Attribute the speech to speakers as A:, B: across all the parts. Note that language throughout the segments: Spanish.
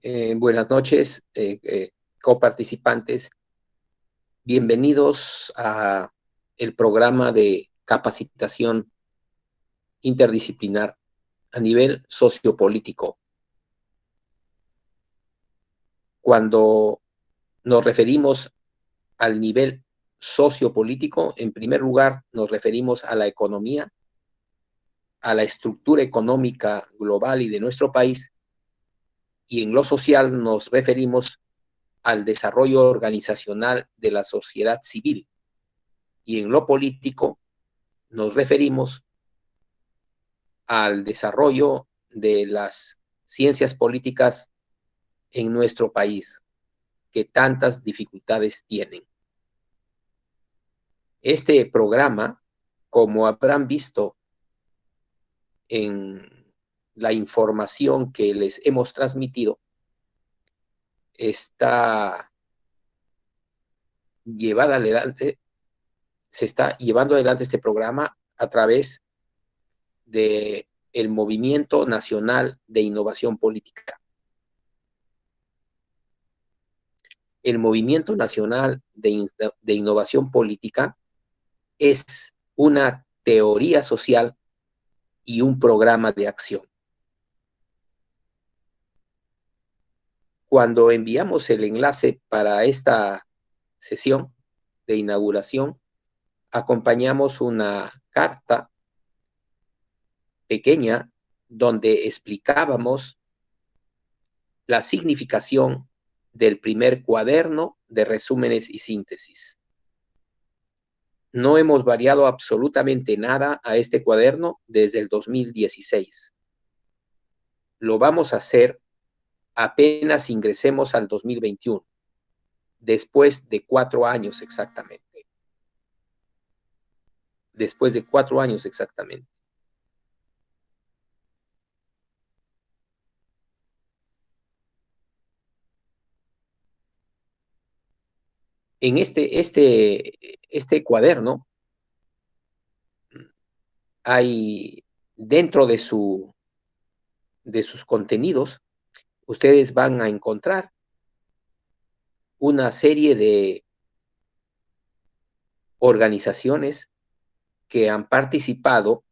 A: Buenas noches, coparticipantes. Bienvenidos a el programa de capacitación interdisciplinar a nivel sociopolítico. Cuando nos referimos al nivel sociopolítico, en primer lugar nos referimos a la economía, a la estructura económica global y de nuestro país, y en lo social nos referimos al desarrollo organizacional de la sociedad civil, y en lo político nos referimos al desarrollo de las ciencias políticas en nuestro país, que tantas dificultades tienen. Este programa, como habrán visto en la información que les hemos transmitido, está llevada adelante, se está llevando adelante este programa a través de el Movimiento Nacional de Innovación Política. El Movimiento Nacional de Innovación Política es una teoría social y un programa de acción. Cuando enviamos el enlace para esta sesión de inauguración, acompañamos una carta pequeña donde explicábamos la significación del primer cuaderno de resúmenes y síntesis. No hemos variado absolutamente nada a este cuaderno desde el 2016. Lo vamos a hacer apenas ingresemos al 2021, después de 4 años exactamente. Después de 4 años exactamente. En este cuaderno hay dentro de sus contenidos, ustedes van a encontrar una serie de organizaciones que han participado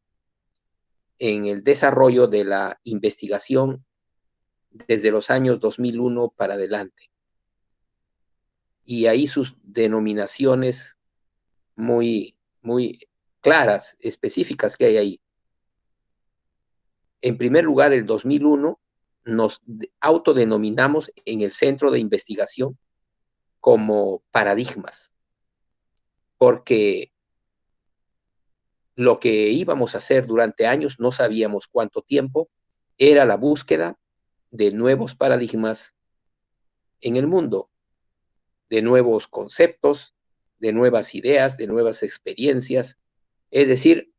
A: en el desarrollo de la investigación desde los años 2001 para adelante. Y ahí sus denominaciones muy claras, específicas que hay ahí. En primer lugar, el 2001 nos autodenominamos en el centro de investigación como paradigmas, porque lo que íbamos a hacer durante años, no sabíamos cuánto tiempo, era la búsqueda de nuevos paradigmas en el mundo, de nuevos conceptos, de nuevas ideas, de nuevas experiencias, es decir,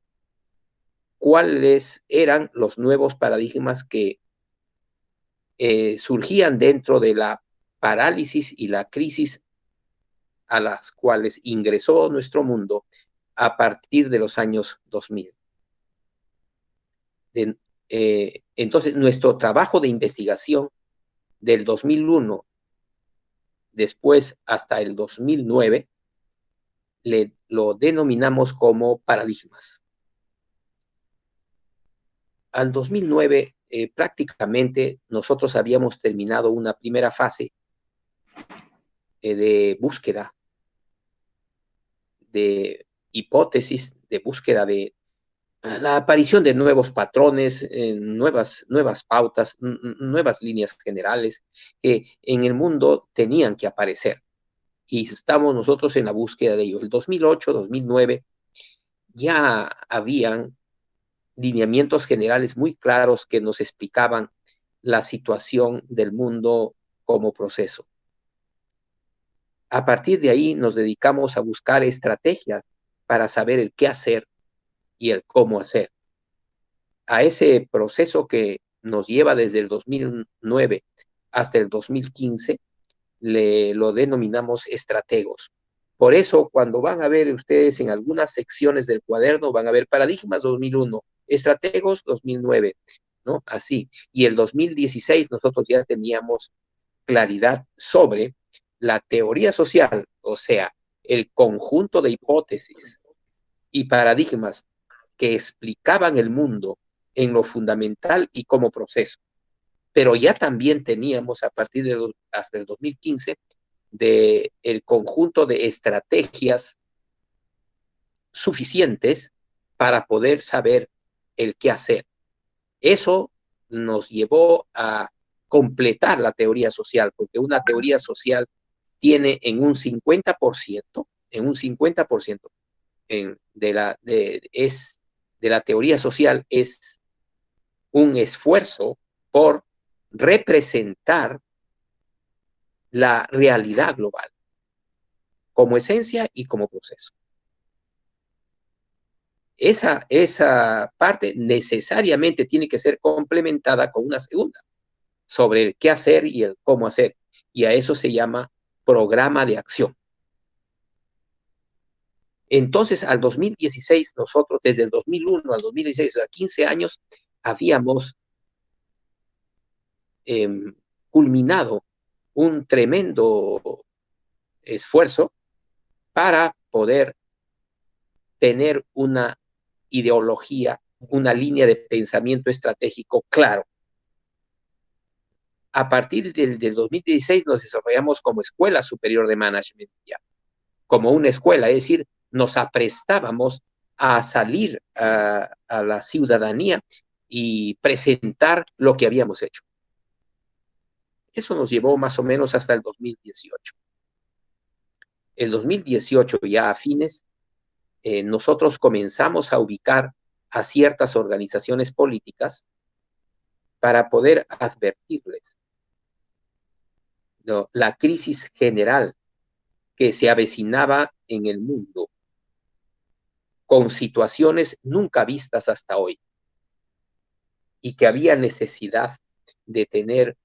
A: cuáles eran los nuevos paradigmas que surgían dentro de la parálisis y la crisis a las cuales ingresó nuestro mundo a partir de los años 2000. Entonces, nuestro trabajo de investigación del 2001, después hasta el 2009, lo denominamos como paradigmas. Al 2009, prácticamente nosotros habíamos terminado una primera fase de búsqueda, de hipótesis, de búsqueda de la aparición de nuevos patrones, nuevas pautas, nuevas líneas generales que en el mundo tenían que aparecer. Y estamos nosotros en la búsqueda de ello. El 2008, 2009, ya habían lineamientos generales muy claros que nos explicaban la situación del mundo como proceso. A partir de ahí nos dedicamos a buscar estrategias para saber el qué hacer y el cómo hacer. A ese proceso que nos lleva desde el 2009 hasta el 2015, lo denominamos estrategos. Por eso, cuando van a ver ustedes en algunas secciones del cuaderno, van a ver paradigmas 2001, estrategos 2009. ¿no? Así. Y el 2016 nosotros ya teníamos claridad sobre la teoría social, o sea, el conjunto de hipótesis y paradigmas que explicaban el mundo en lo fundamental y como proceso. Pero ya también teníamos a partir de hasta el 2015 de el conjunto de estrategias suficientes para poder saber el qué hacer. Eso nos llevó a completar la teoría social, porque una teoría social tiene en un 50%, de la teoría social es un esfuerzo por representar la realidad global como esencia y como proceso. Esa parte necesariamente tiene que ser complementada con una segunda sobre el qué hacer y el cómo hacer. Y a eso se llama programa de acción. Entonces, al 2016, nosotros, desde el 2001 al 2016, o sea, 15 años, habíamos culminado un tremendo esfuerzo para poder tener una ideología, una línea de pensamiento estratégico claro. A partir del 2016 nos desarrollamos como Escuela Superior de Management, ya, como una escuela, es decir, nos aprestábamos a salir a la ciudadanía y presentar lo que habíamos hecho. Eso nos llevó más o menos hasta el 2018. El 2018, ya a fines, nosotros comenzamos a ubicar a ciertas organizaciones políticas para poder advertirles, ¿no?, la crisis general que se avecinaba en el mundo con situaciones nunca vistas hasta hoy y que había necesidad de tener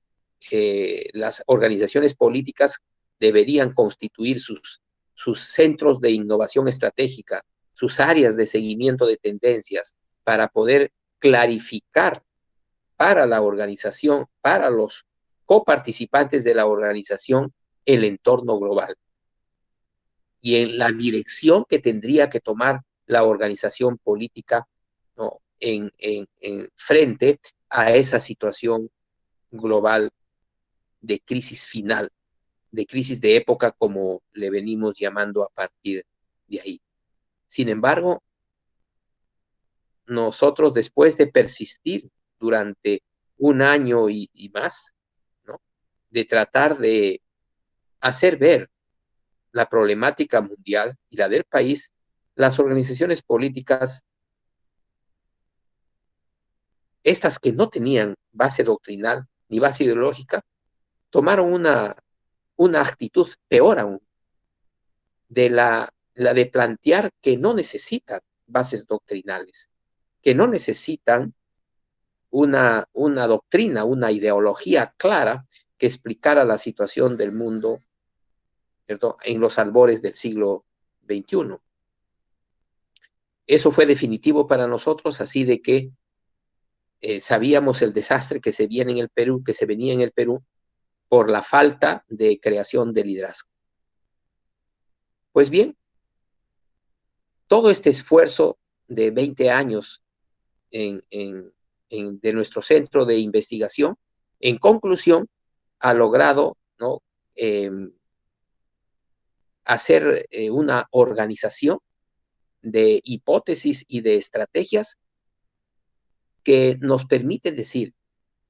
A: las organizaciones políticas deberían constituir sus centros de innovación estratégica, sus áreas de seguimiento de tendencias para poder clarificar para la organización, para los coparticipantes de la organización, el entorno global y en la dirección que tendría que tomar la organización política, ¿no?, en frente a esa situación global de crisis final, de crisis de época, como le venimos llamando a partir de ahí. Sin embargo, nosotros, después de persistir durante un año y más, ¿no?, de tratar de hacer ver la problemática mundial y la del país, las organizaciones políticas, estas que no tenían base doctrinal ni base ideológica, tomaron una actitud peor aún, la de plantear que no necesitan bases doctrinales, que no necesitan una doctrina, una ideología clara que explicara la situación del mundo, ¿cierto?, en los albores del siglo XXI. Eso fue definitivo para nosotros, así de que sabíamos el desastre que se venía en el Perú por la falta de creación de liderazgo. Pues bien, todo este esfuerzo de 20 años de nuestro centro de investigación, en conclusión, ha logrado, ¿no?, hacer una organización de hipótesis y de estrategias que nos permiten decir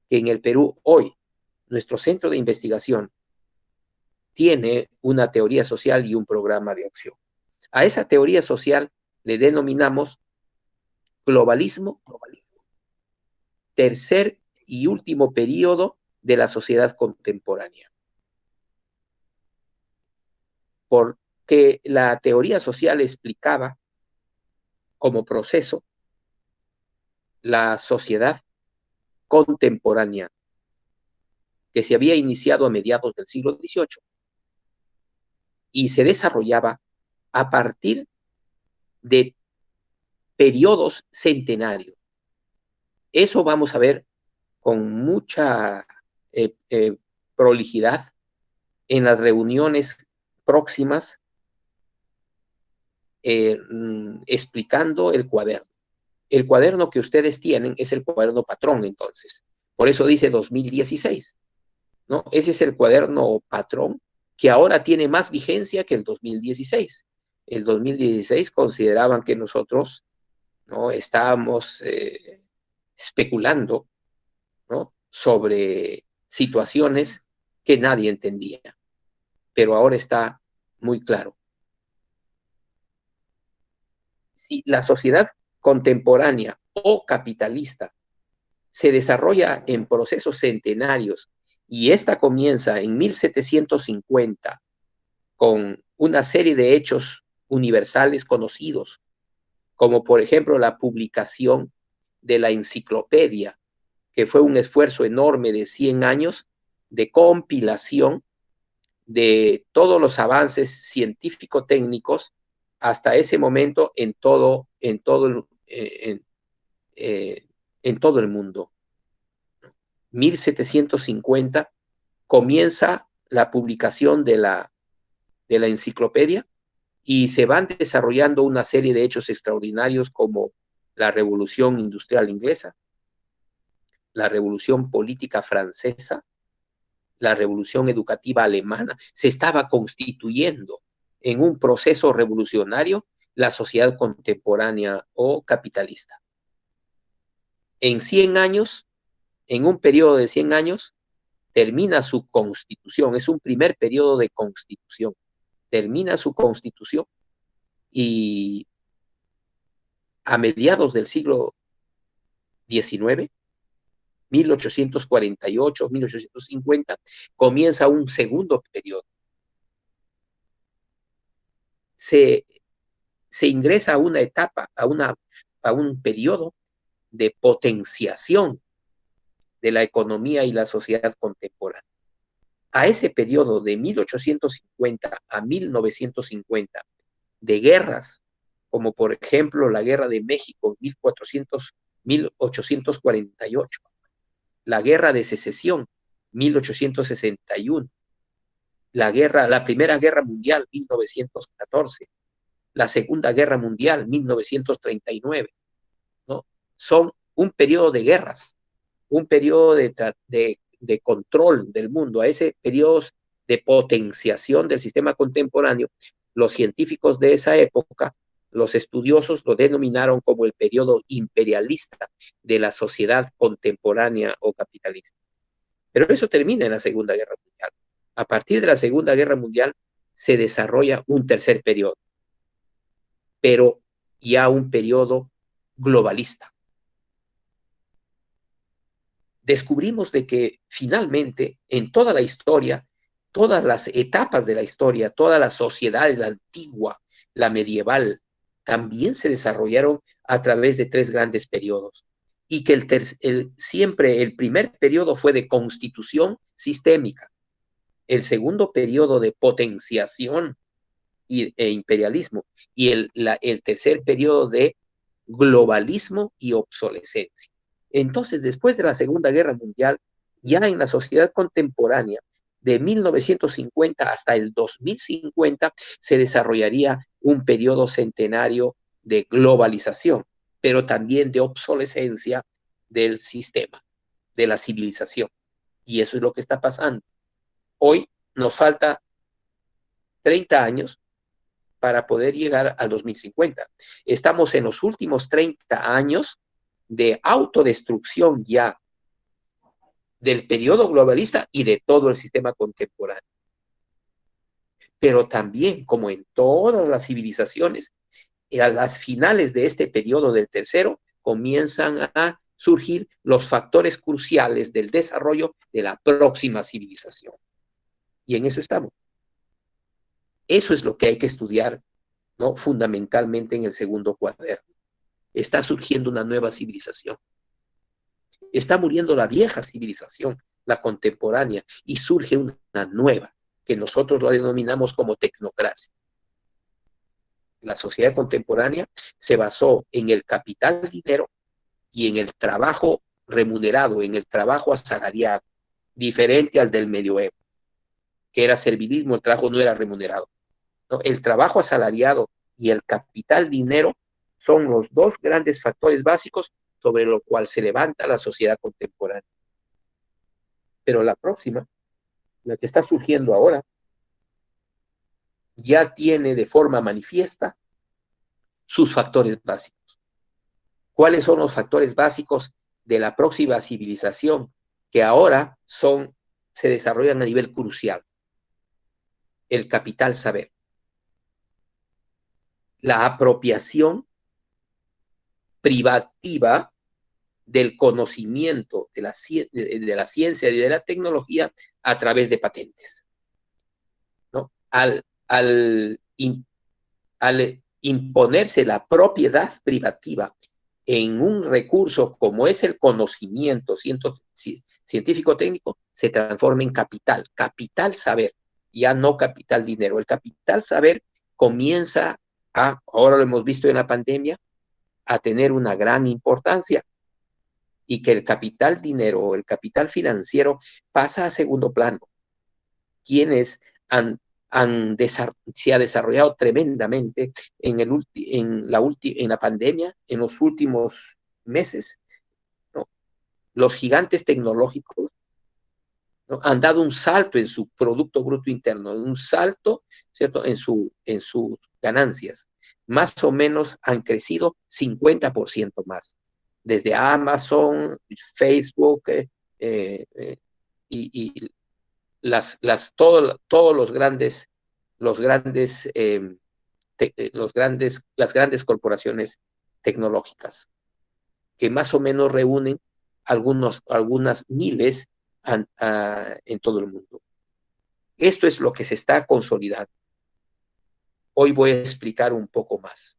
A: que en el Perú hoy nuestro centro de investigación tiene una teoría social y un programa de acción. A esa teoría social le denominamos globalismo, tercer y último periodo de la sociedad contemporánea. Porque la teoría social explicaba como proceso la sociedad contemporánea que se había iniciado a mediados del siglo XVIII y se desarrollaba a partir de periodos centenarios. Eso vamos a ver con mucha prolijidad en las reuniones próximas, explicando el cuaderno. El cuaderno que ustedes tienen es el cuaderno patrón, entonces. Por eso dice 2016, ¿no? Ese es el cuaderno patrón que ahora tiene más vigencia que el 2016. El 2016 consideraban que nosotros, ¿no?, estábamos especulando, ¿no?, sobre situaciones que nadie entendía. Pero ahora está muy claro. Si la sociedad contemporánea o capitalista se desarrolla en procesos centenarios y esta comienza en 1750 con una serie de hechos universales conocidos, como por ejemplo la publicación de la enciclopedia, que fue un esfuerzo enorme de 100 años de compilación de todos los avances científico-técnicos hasta ese momento en todo el mundo. 1750 comienza la publicación de la enciclopedia y se van desarrollando una serie de hechos extraordinarios como la Revolución Industrial Inglesa, la Revolución Política Francesa, la Revolución Educativa Alemana. Se estaba constituyendo en un proceso revolucionario la sociedad contemporánea o capitalista. En 100 años, en un periodo de 100 años, termina su constitución. Es un primer periodo de constitución. Termina su constitución y a mediados del siglo XIX, 1848, 1850, comienza un segundo periodo. Se ingresa a una etapa, a un periodo de potenciación de la economía y la sociedad contemporánea. A ese periodo de 1850 a 1950, de guerras, como por ejemplo la Guerra de México, 1848, la Guerra de Secesión, 1861, la Primera Guerra Mundial, 1914, la Segunda Guerra Mundial, 1939, ¿no? Son un periodo de guerras, un periodo de control del mundo. A ese periodo de potenciación del sistema contemporáneo, los científicos de esa época, los estudiosos, lo denominaron como el periodo imperialista de la sociedad contemporánea o capitalista. Pero eso termina en la Segunda Guerra Mundial. A partir de la Segunda Guerra Mundial se desarrolla un tercer periodo, pero ya un periodo globalista. Descubrimos de que finalmente en toda la historia, todas las etapas de la historia, todas las sociedades, la antigua, la medieval, también se desarrollaron a través de tres grandes periodos. Y que siempre el primer periodo fue de constitución sistémica, el segundo periodo de potenciación e imperialismo, y el tercer periodo de globalismo y obsolescencia. Entonces, después de la Segunda Guerra Mundial, ya en la sociedad contemporánea, de 1950 hasta el 2050, se desarrollaría un periodo centenario de globalización, pero también de obsolescencia del sistema, de la civilización. Y eso es lo que está pasando. Hoy nos falta 30 años para poder llegar al 2050. Estamos en los últimos 30 años de autodestrucción ya del periodo globalista y de todo el sistema contemporáneo. Pero también, como en todas las civilizaciones, a las finales de este periodo del tercero, comienzan a surgir los factores cruciales del desarrollo de la próxima civilización. Y en eso estamos. Eso es lo que hay que estudiar, ¿no?, fundamentalmente en el segundo cuaderno. Está surgiendo una nueva civilización. Está muriendo la vieja civilización, la contemporánea, y surge una nueva, que nosotros lo denominamos como tecnocracia. La sociedad contemporánea se basó en el capital dinero y en el trabajo remunerado en el trabajo asalariado, diferente al del medioevo, que era servilismo, el trabajo no era remunerado. ¿No? El trabajo asalariado y el capital dinero son los dos grandes factores básicos sobre lo cual se levanta la sociedad contemporánea. Pero la próxima, la que está surgiendo ahora, ya tiene de forma manifiesta sus factores básicos. ¿Cuáles son los factores básicos de la próxima civilización que ahora se desarrollan a nivel crucial? El capital saber, la apropiación privativa del conocimiento de la ciencia y de la tecnología a través de patentes, ¿no? Al imponerse la propiedad privativa en un recurso como es el conocimiento científico-técnico, se transforma en capital saber, ya no capital dinero. El capital saber comienza ahora lo hemos visto en la pandemia, a tener una gran importancia, y que el capital dinero o el capital financiero pasa a segundo plano. Quienes se ha desarrollado tremendamente en la pandemia, en los últimos meses, ¿no? Los gigantes tecnológicos, ¿no? Han dado un salto en su Producto Bruto Interno, un salto, ¿cierto? En sus ganancias. Más o menos han crecido 50% más. Desde Amazon, Facebook, y todos las grandes corporaciones tecnológicas, que más o menos reúnen algunas miles en todo el mundo. Esto es lo que se está consolidando. Hoy voy a explicar un poco más.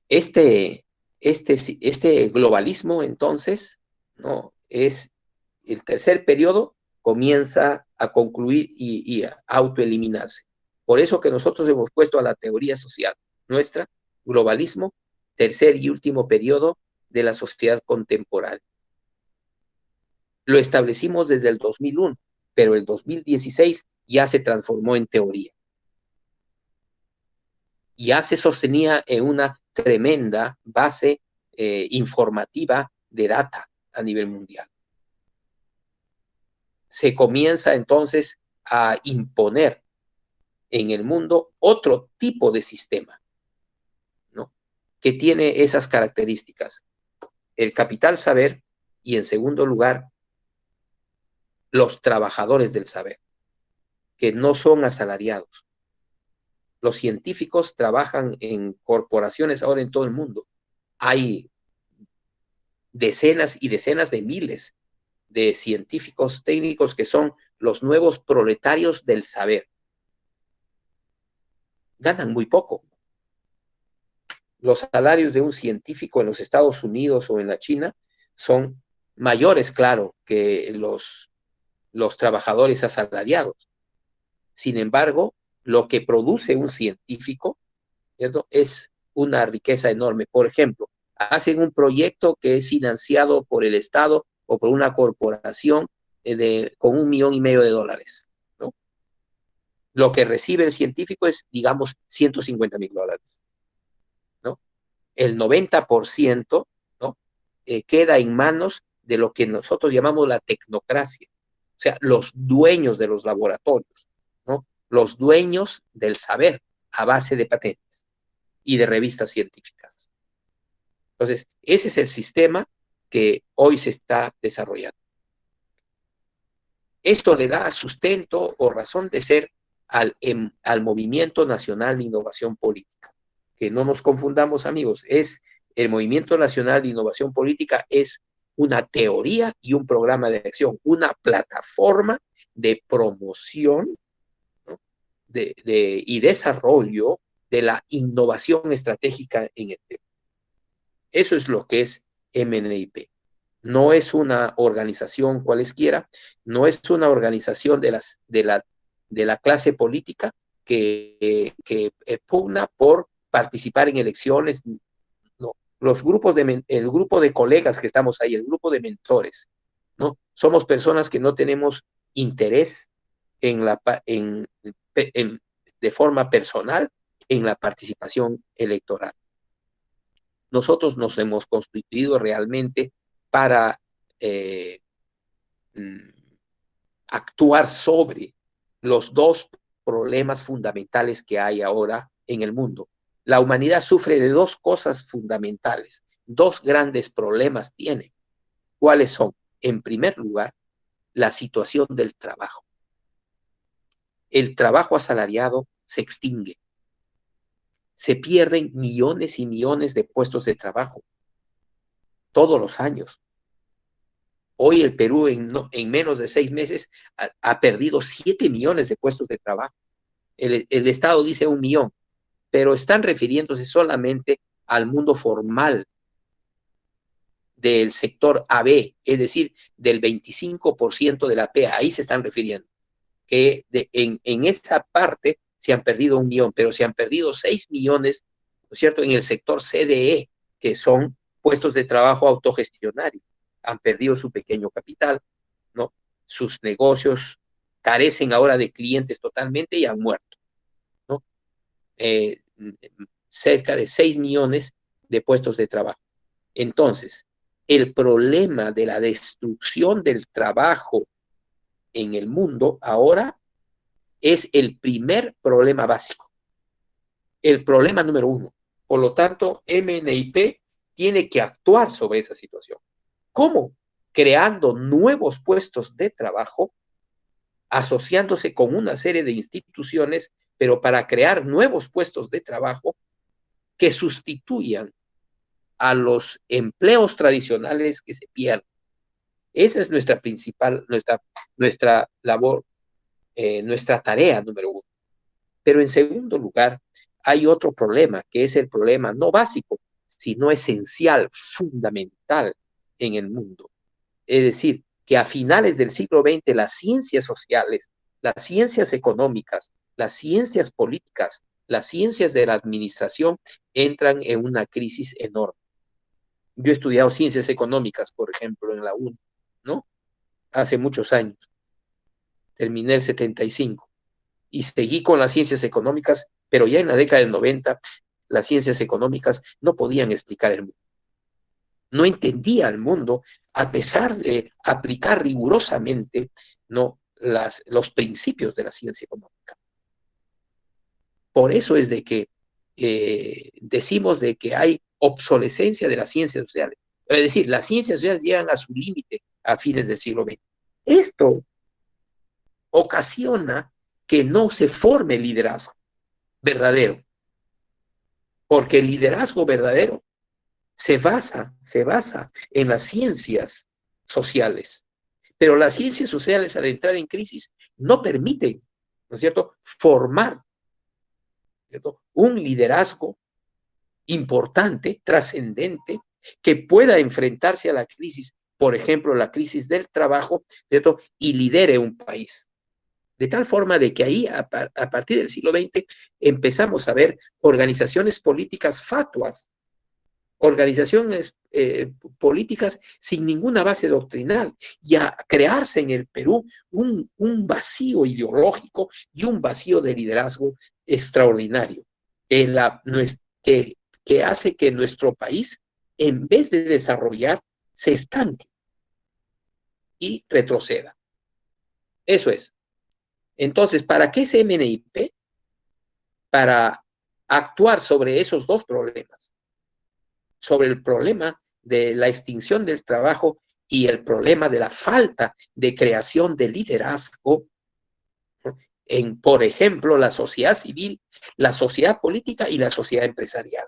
A: Este globalismo, entonces, ¿no? Es el tercer periodo, comienza a concluir y a autoeliminarse. Por eso que nosotros hemos puesto a la teoría social nuestra, globalismo, tercer y último periodo de la sociedad contemporánea. Lo establecimos desde el 2001, pero el 2016 ya se transformó en teoría. Ya se sostenía en una tremenda base informativa de data a nivel mundial. Se comienza entonces a imponer en el mundo otro tipo de sistema, ¿no? Que tiene esas características. El capital saber y, en segundo lugar, los trabajadores del saber, que no son asalariados. Los científicos trabajan en corporaciones ahora en todo el mundo. Hay decenas y decenas de miles de científicos técnicos que son los nuevos proletarios del saber. Ganan muy poco. Los salarios de un científico en los Estados Unidos o en la China son mayores, claro, que los trabajadores asalariados. Sin embargo, lo que produce un científico, ¿cierto?, es una riqueza enorme. Por ejemplo, hacen un proyecto que es financiado por el Estado o por una corporación con $1,5 millones, ¿no? Lo que recibe el científico es, digamos, $150,000, ¿no? El 90%, ¿no? Queda en manos de lo que nosotros llamamos la tecnocracia, o sea, los dueños de los laboratorios, ¿no? Los dueños del saber a base de patentes y de revistas científicas. Entonces, ese es el sistema que hoy se está desarrollando. Esto le da sustento o razón de ser al Movimiento Nacional de Innovación Política. Que no nos confundamos, amigos, el Movimiento Nacional de Innovación Política es una teoría y un programa de acción, una plataforma de promoción, ¿no?, y desarrollo de la innovación estratégica en el tema. Eso es lo que es MNIP. No es una organización cualesquiera, no es una organización de la clase política que pugna por participar en elecciones, no. El grupo de colegas que estamos ahí, el grupo de mentores, ¿no? Somos personas que no tenemos interés en de forma personal en la participación electoral. Nosotros nos hemos constituido realmente para actuar sobre los dos problemas fundamentales que hay ahora en el mundo. La humanidad sufre de dos cosas fundamentales, dos grandes problemas tiene. ¿Cuáles son? En primer lugar, la situación del trabajo. El trabajo asalariado se extingue. Se pierden millones y millones de puestos de trabajo todos los años. Hoy el Perú en menos de 6 meses ha perdido 7 millones de puestos de trabajo. El Estado dice 1 millón, pero están refiriéndose solamente al mundo formal del sector AB, es decir, del 25% de la PEA. Ahí se están refiriendo. Que en esa parte se han perdido 1 millón, pero se han perdido 6 millones, ¿no es cierto?, en el sector CDE, que son puestos de trabajo autogestionarios. Han perdido su pequeño capital, ¿no? Sus negocios carecen ahora de clientes totalmente y han muerto, ¿no? Cerca de 6 millones de puestos de trabajo. Entonces, el problema de la destrucción del trabajo en el mundo ahora es el primer problema básico, el problema número 1. Por lo tanto, MNIP tiene que actuar sobre esa situación. ¿Cómo? Creando nuevos puestos de trabajo, asociándose con una serie de instituciones, pero para crear nuevos puestos de trabajo que sustituyan a los empleos tradicionales que se pierden. Esa es nuestra principal, nuestra labor, nuestra tarea número 1. Pero en segundo lugar, hay otro problema, que es el problema no básico, sino esencial, fundamental en el mundo. Es decir, que a finales del siglo XX las ciencias sociales, las ciencias económicas, las ciencias políticas, las ciencias de la administración entran en una crisis enorme. Yo he estudiado ciencias económicas, por ejemplo, en la UNI, ¿no? Hace muchos años. Terminé el 75 y seguí con las ciencias económicas, pero ya en la década del 90 las ciencias económicas no podían explicar el mundo. No entendía el mundo a pesar de aplicar rigurosamente, ¿no?, los principios de la ciencia económica. Por eso es de que decimos de que hay obsolescencia de las ciencias sociales. Es decir, las ciencias sociales llegan a su límite a fines del siglo XX. Esto ocasiona que no se forme liderazgo verdadero, porque el liderazgo verdadero se basa en las ciencias sociales, pero las ciencias sociales al entrar en crisis no permiten, ¿no es cierto?, formar, ¿cierto?, un liderazgo importante, trascendente, que pueda enfrentarse a la crisis, por ejemplo, la crisis del trabajo, ¿cierto?, y lidere un país. De tal forma de que ahí, a partir del siglo XX, empezamos a ver organizaciones políticas fatuas, organizaciones políticas sin ninguna base doctrinal, y a crearse en el Perú un vacío ideológico y un vacío de liderazgo extraordinario, que hace que nuestro país, en vez de desarrollar, se estanque y retroceda. Eso es. Entonces, ¿para qué es MNIP? Para actuar sobre esos dos problemas, sobre el problema de la extinción del trabajo y el problema de la falta de creación de liderazgo en, por ejemplo, la sociedad civil, la sociedad política y la sociedad empresarial.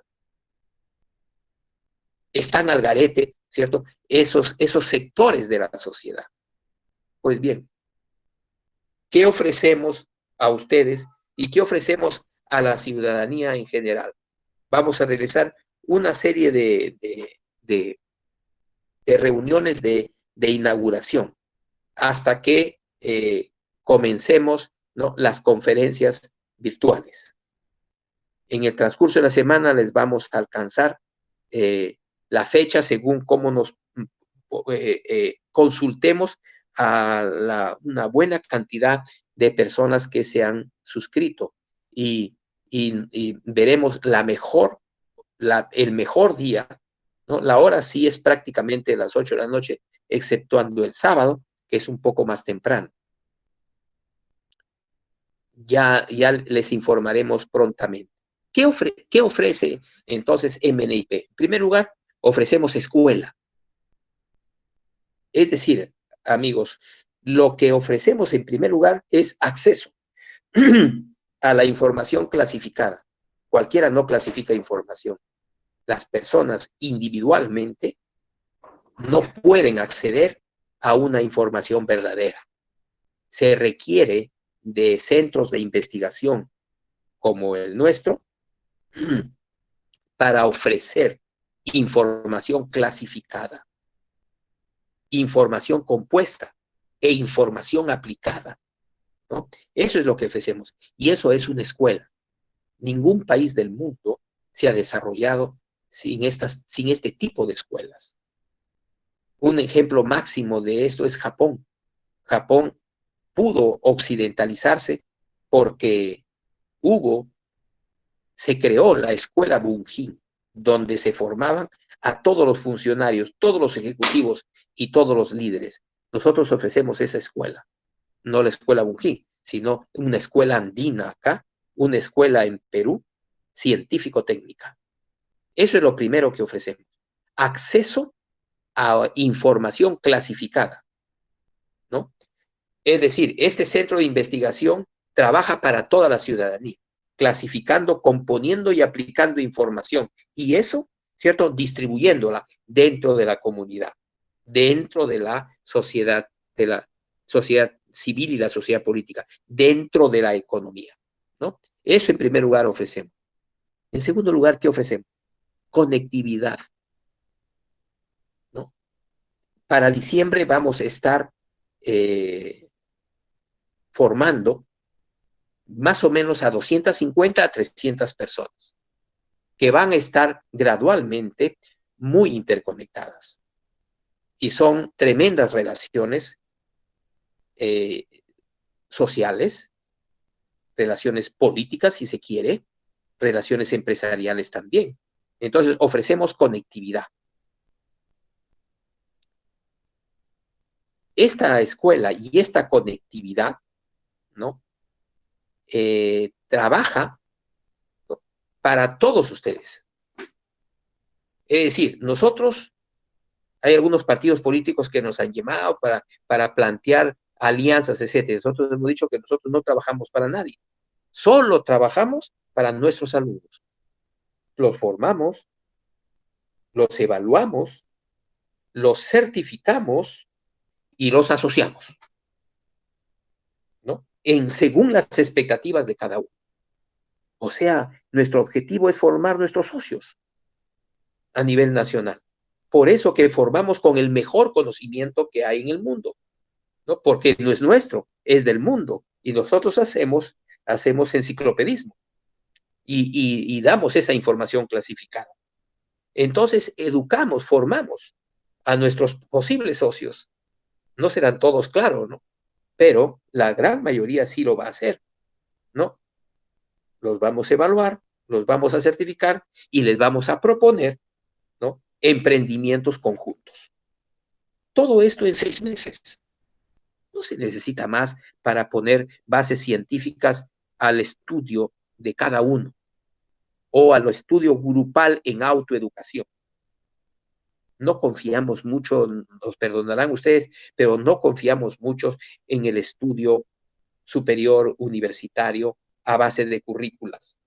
A: Están al garete, ¿cierto?, esos sectores de la sociedad. Pues bien, ¿qué ofrecemos a ustedes y qué ofrecemos a la ciudadanía en general? Vamos a realizar una serie de reuniones de inauguración hasta que comencemos, ¿no?, las conferencias virtuales. En el transcurso de la semana les vamos a alcanzar la fecha según cómo nos consultemos a una buena cantidad de personas que se han suscrito y veremos el mejor día, ¿no? La hora sí es prácticamente las 8 de la noche, exceptuando el sábado, que es un poco más temprano. Ya les informaremos prontamente. ¿Qué ofrece entonces MNIP? En primer lugar, ofrecemos escuela. Es decir, amigos, lo que ofrecemos en primer lugar es acceso a la información clasificada. Cualquiera no clasifica información. Las personas individualmente no pueden acceder a una información verdadera. Se requiere de centros de investigación como el nuestro para ofrecer información clasificada, información compuesta e información aplicada, ¿no? Eso es lo que ofrecemos. Y eso es una escuela. Ningún país del mundo se ha desarrollado sin este tipo de escuelas. Un ejemplo máximo de esto es Japón. Japón pudo occidentalizarse porque se creó la escuela Bunjin, donde se formaban a todos los funcionarios, todos los ejecutivos y todos los líderes. Nosotros ofrecemos esa escuela, no la escuela Bunjin, sino una escuela andina acá, una escuela en Perú, científico-técnica. Eso es lo primero que ofrecemos. Acceso a información clasificada, ¿no? Es decir, este centro de investigación trabaja para toda la ciudadanía, clasificando, componiendo y aplicando información. Y eso, ¿cierto? Distribuyéndola dentro de la comunidad, dentro de la sociedad civil y la sociedad política, dentro de la economía, ¿no? Eso en primer lugar ofrecemos. En segundo lugar, ¿qué ofrecemos? Conectividad, ¿no? Para diciembre vamos a estar formando más o menos a 250 a 300 personas que van a estar gradualmente muy interconectadas. Y son tremendas relaciones sociales, relaciones políticas, si se quiere, relaciones empresariales también. Entonces, ofrecemos conectividad. Esta escuela y esta conectividad, ¿no? Trabaja para todos ustedes. Es decir, hay algunos partidos políticos que nos han llamado para plantear alianzas, etc. Nosotros hemos dicho que nosotros no trabajamos para nadie, solo trabajamos para nuestros alumnos. Los formamos, los evaluamos, los certificamos y los asociamos, ¿no? Según las expectativas de cada uno. O sea, nuestro objetivo es formar nuestros socios a nivel nacional. Por eso que formamos con el mejor conocimiento que hay en el mundo, ¿no? Porque no es nuestro, es del mundo. Y nosotros hacemos enciclopedismo y damos esa información clasificada. Entonces, educamos, formamos a nuestros posibles socios. No serán todos, claro, ¿no? Pero la gran mayoría sí lo va a hacer, ¿no? Los vamos a evaluar, los vamos a certificar y les vamos a proponer, ¿no? Emprendimientos conjuntos. Todo esto en 6 meses. No se necesita más para poner bases científicas al estudio de cada uno o al estudio grupal en autoeducación. No confiamos mucho, nos perdonarán ustedes, pero no confiamos mucho en el estudio superior universitario a base de currículas.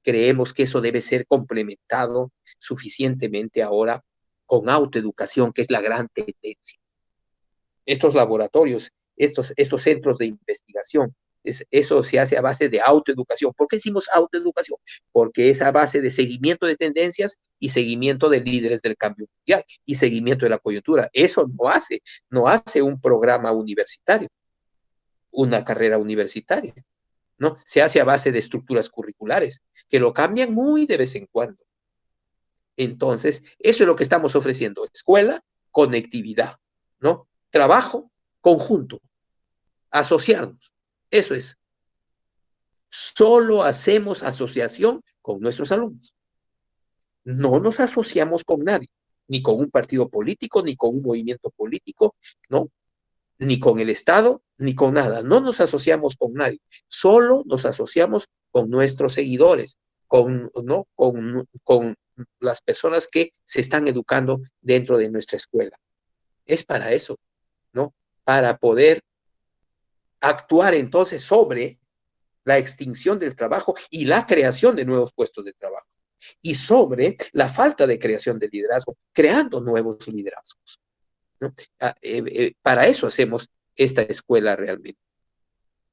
A: Creemos que eso debe ser complementado suficientemente ahora con autoeducación, que es la gran tendencia. Estos laboratorios, estos centros de investigación, eso se hace a base de autoeducación. ¿Por qué decimos autoeducación? Porque es a base de seguimiento de tendencias y seguimiento de líderes del cambio mundial y seguimiento de la coyuntura. Eso no hace un programa universitario, una carrera universitaria. ¿no? Se hace a base de estructuras curriculares, que lo cambian muy de vez en cuando. Entonces, eso es lo que estamos ofreciendo: escuela, conectividad, ¿no? Trabajo conjunto, asociarnos. Eso es. Solo hacemos asociación con nuestros alumnos. No nos asociamos con nadie, ni con un partido político, ni con un movimiento político, ¿no? Ni con el Estado, ni con nada. No nos asociamos con nadie. Solo nos asociamos con nuestros seguidores, ¿no? con las personas que se están educando dentro de nuestra escuela. Es para eso, ¿no? Para poder actuar entonces sobre la extinción del trabajo y la creación de nuevos puestos de trabajo, y sobre la falta de creación de liderazgo, creando nuevos liderazgos, ¿no? Para eso hacemos esta escuela realmente.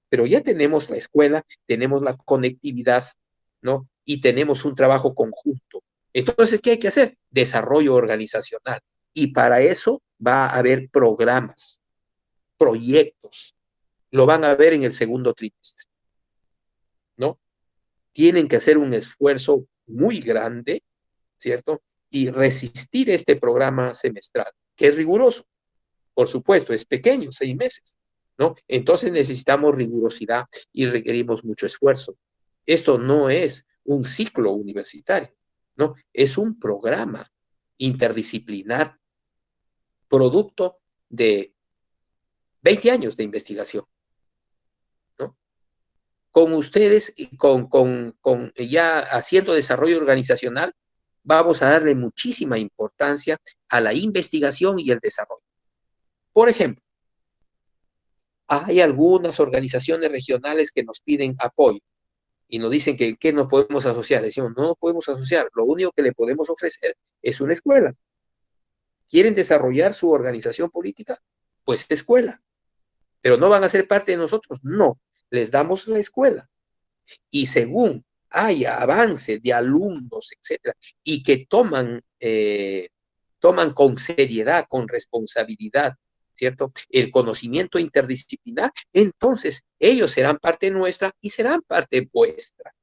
A: Pero ya tenemos la escuela, tenemos la conectividad, ¿no? Y tenemos un trabajo conjunto. Entonces, ¿qué hay que hacer? Desarrollo organizacional. Y para eso va a haber programas, proyectos. Lo van a ver en el segundo trimestre, ¿no? Tienen que hacer un esfuerzo muy grande, ¿cierto? Y resistir este programa semestral, que es riguroso, por supuesto, es pequeño, 6 meses, ¿no? Entonces necesitamos rigurosidad y requerimos mucho esfuerzo. Esto no es un ciclo universitario, ¿no? Es un programa interdisciplinar, producto de 20 años de investigación, ¿no? Con ustedes y con ya haciendo desarrollo organizacional, vamos a darle muchísima importancia a la investigación y el desarrollo. Por ejemplo, hay algunas organizaciones regionales que nos piden apoyo y nos dicen que nos podemos asociar. Decimos, no nos podemos asociar, lo único que le podemos ofrecer es una escuela. ¿Quieren desarrollar su organización política? Pues escuela. ¿Pero no van a ser parte de nosotros? No, les damos la escuela. Y según haya avance de alumnos, etcétera, y que toman con seriedad, con responsabilidad, ¿cierto? El conocimiento interdisciplinar, entonces ellos serán parte nuestra y serán parte vuestra.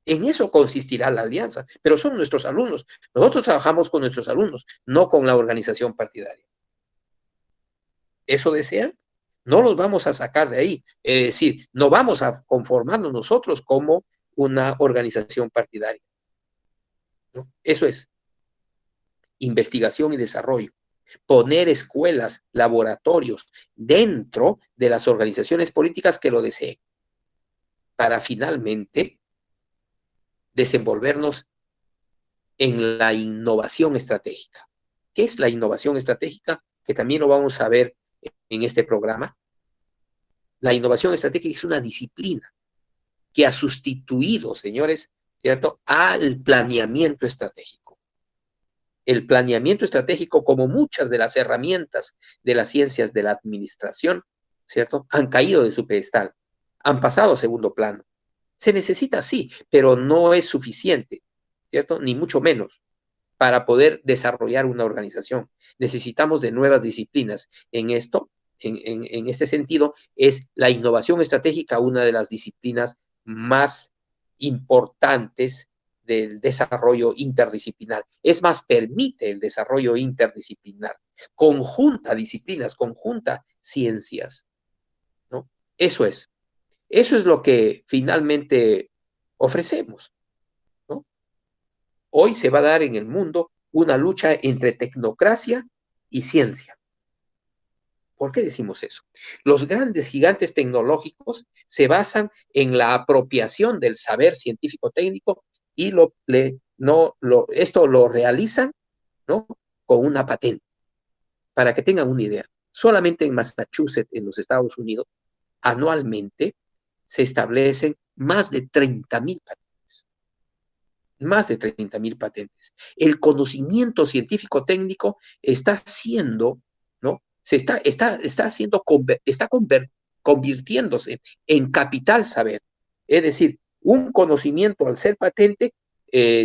A: En eso consistirá la alianza, pero son nuestros alumnos. Nosotros trabajamos con nuestros alumnos, no con la organización partidaria. ¿Eso desean? No los vamos a sacar de ahí. Es decir, no vamos a conformarnos nosotros como una organización partidaria, ¿no? Eso es investigación y desarrollo. Poner escuelas, laboratorios dentro de las organizaciones políticas que lo deseen, para finalmente desenvolvernos en la innovación estratégica. ¿Qué es la innovación estratégica? Que también lo vamos a ver en este programa. La innovación estratégica es una disciplina que ha sustituido, señores, ¿cierto?, al planeamiento estratégico. El planeamiento estratégico, como muchas de las herramientas de las ciencias de la administración, ¿cierto?, han caído de su pedestal, han pasado a segundo plano. Se necesita, sí, pero no es suficiente, ¿cierto?, ni mucho menos, para poder desarrollar una organización. Necesitamos de nuevas disciplinas. En esto, en este sentido, es la innovación estratégica una de las disciplinas más importantes del desarrollo interdisciplinar. Es más, permite el desarrollo interdisciplinar, conjunta disciplinas, conjunta ciencias, ¿no? Eso es lo que finalmente ofrecemos, ¿no? Hoy se va a dar en el mundo una lucha entre tecnocracia y ciencia. ¿Por qué decimos eso? Los grandes gigantes tecnológicos se basan en la apropiación del saber científico-técnico y esto lo realizan, ¿no?, con una patente. Para que tengan una idea, solamente en Massachusetts, en los Estados Unidos, anualmente se establecen más de 30,000 patentes. Más de 30,000 patentes. El conocimiento científico-técnico está siendo, ¿no?, está convirtiéndose en capital saber. Es decir, un conocimiento, al ser patente,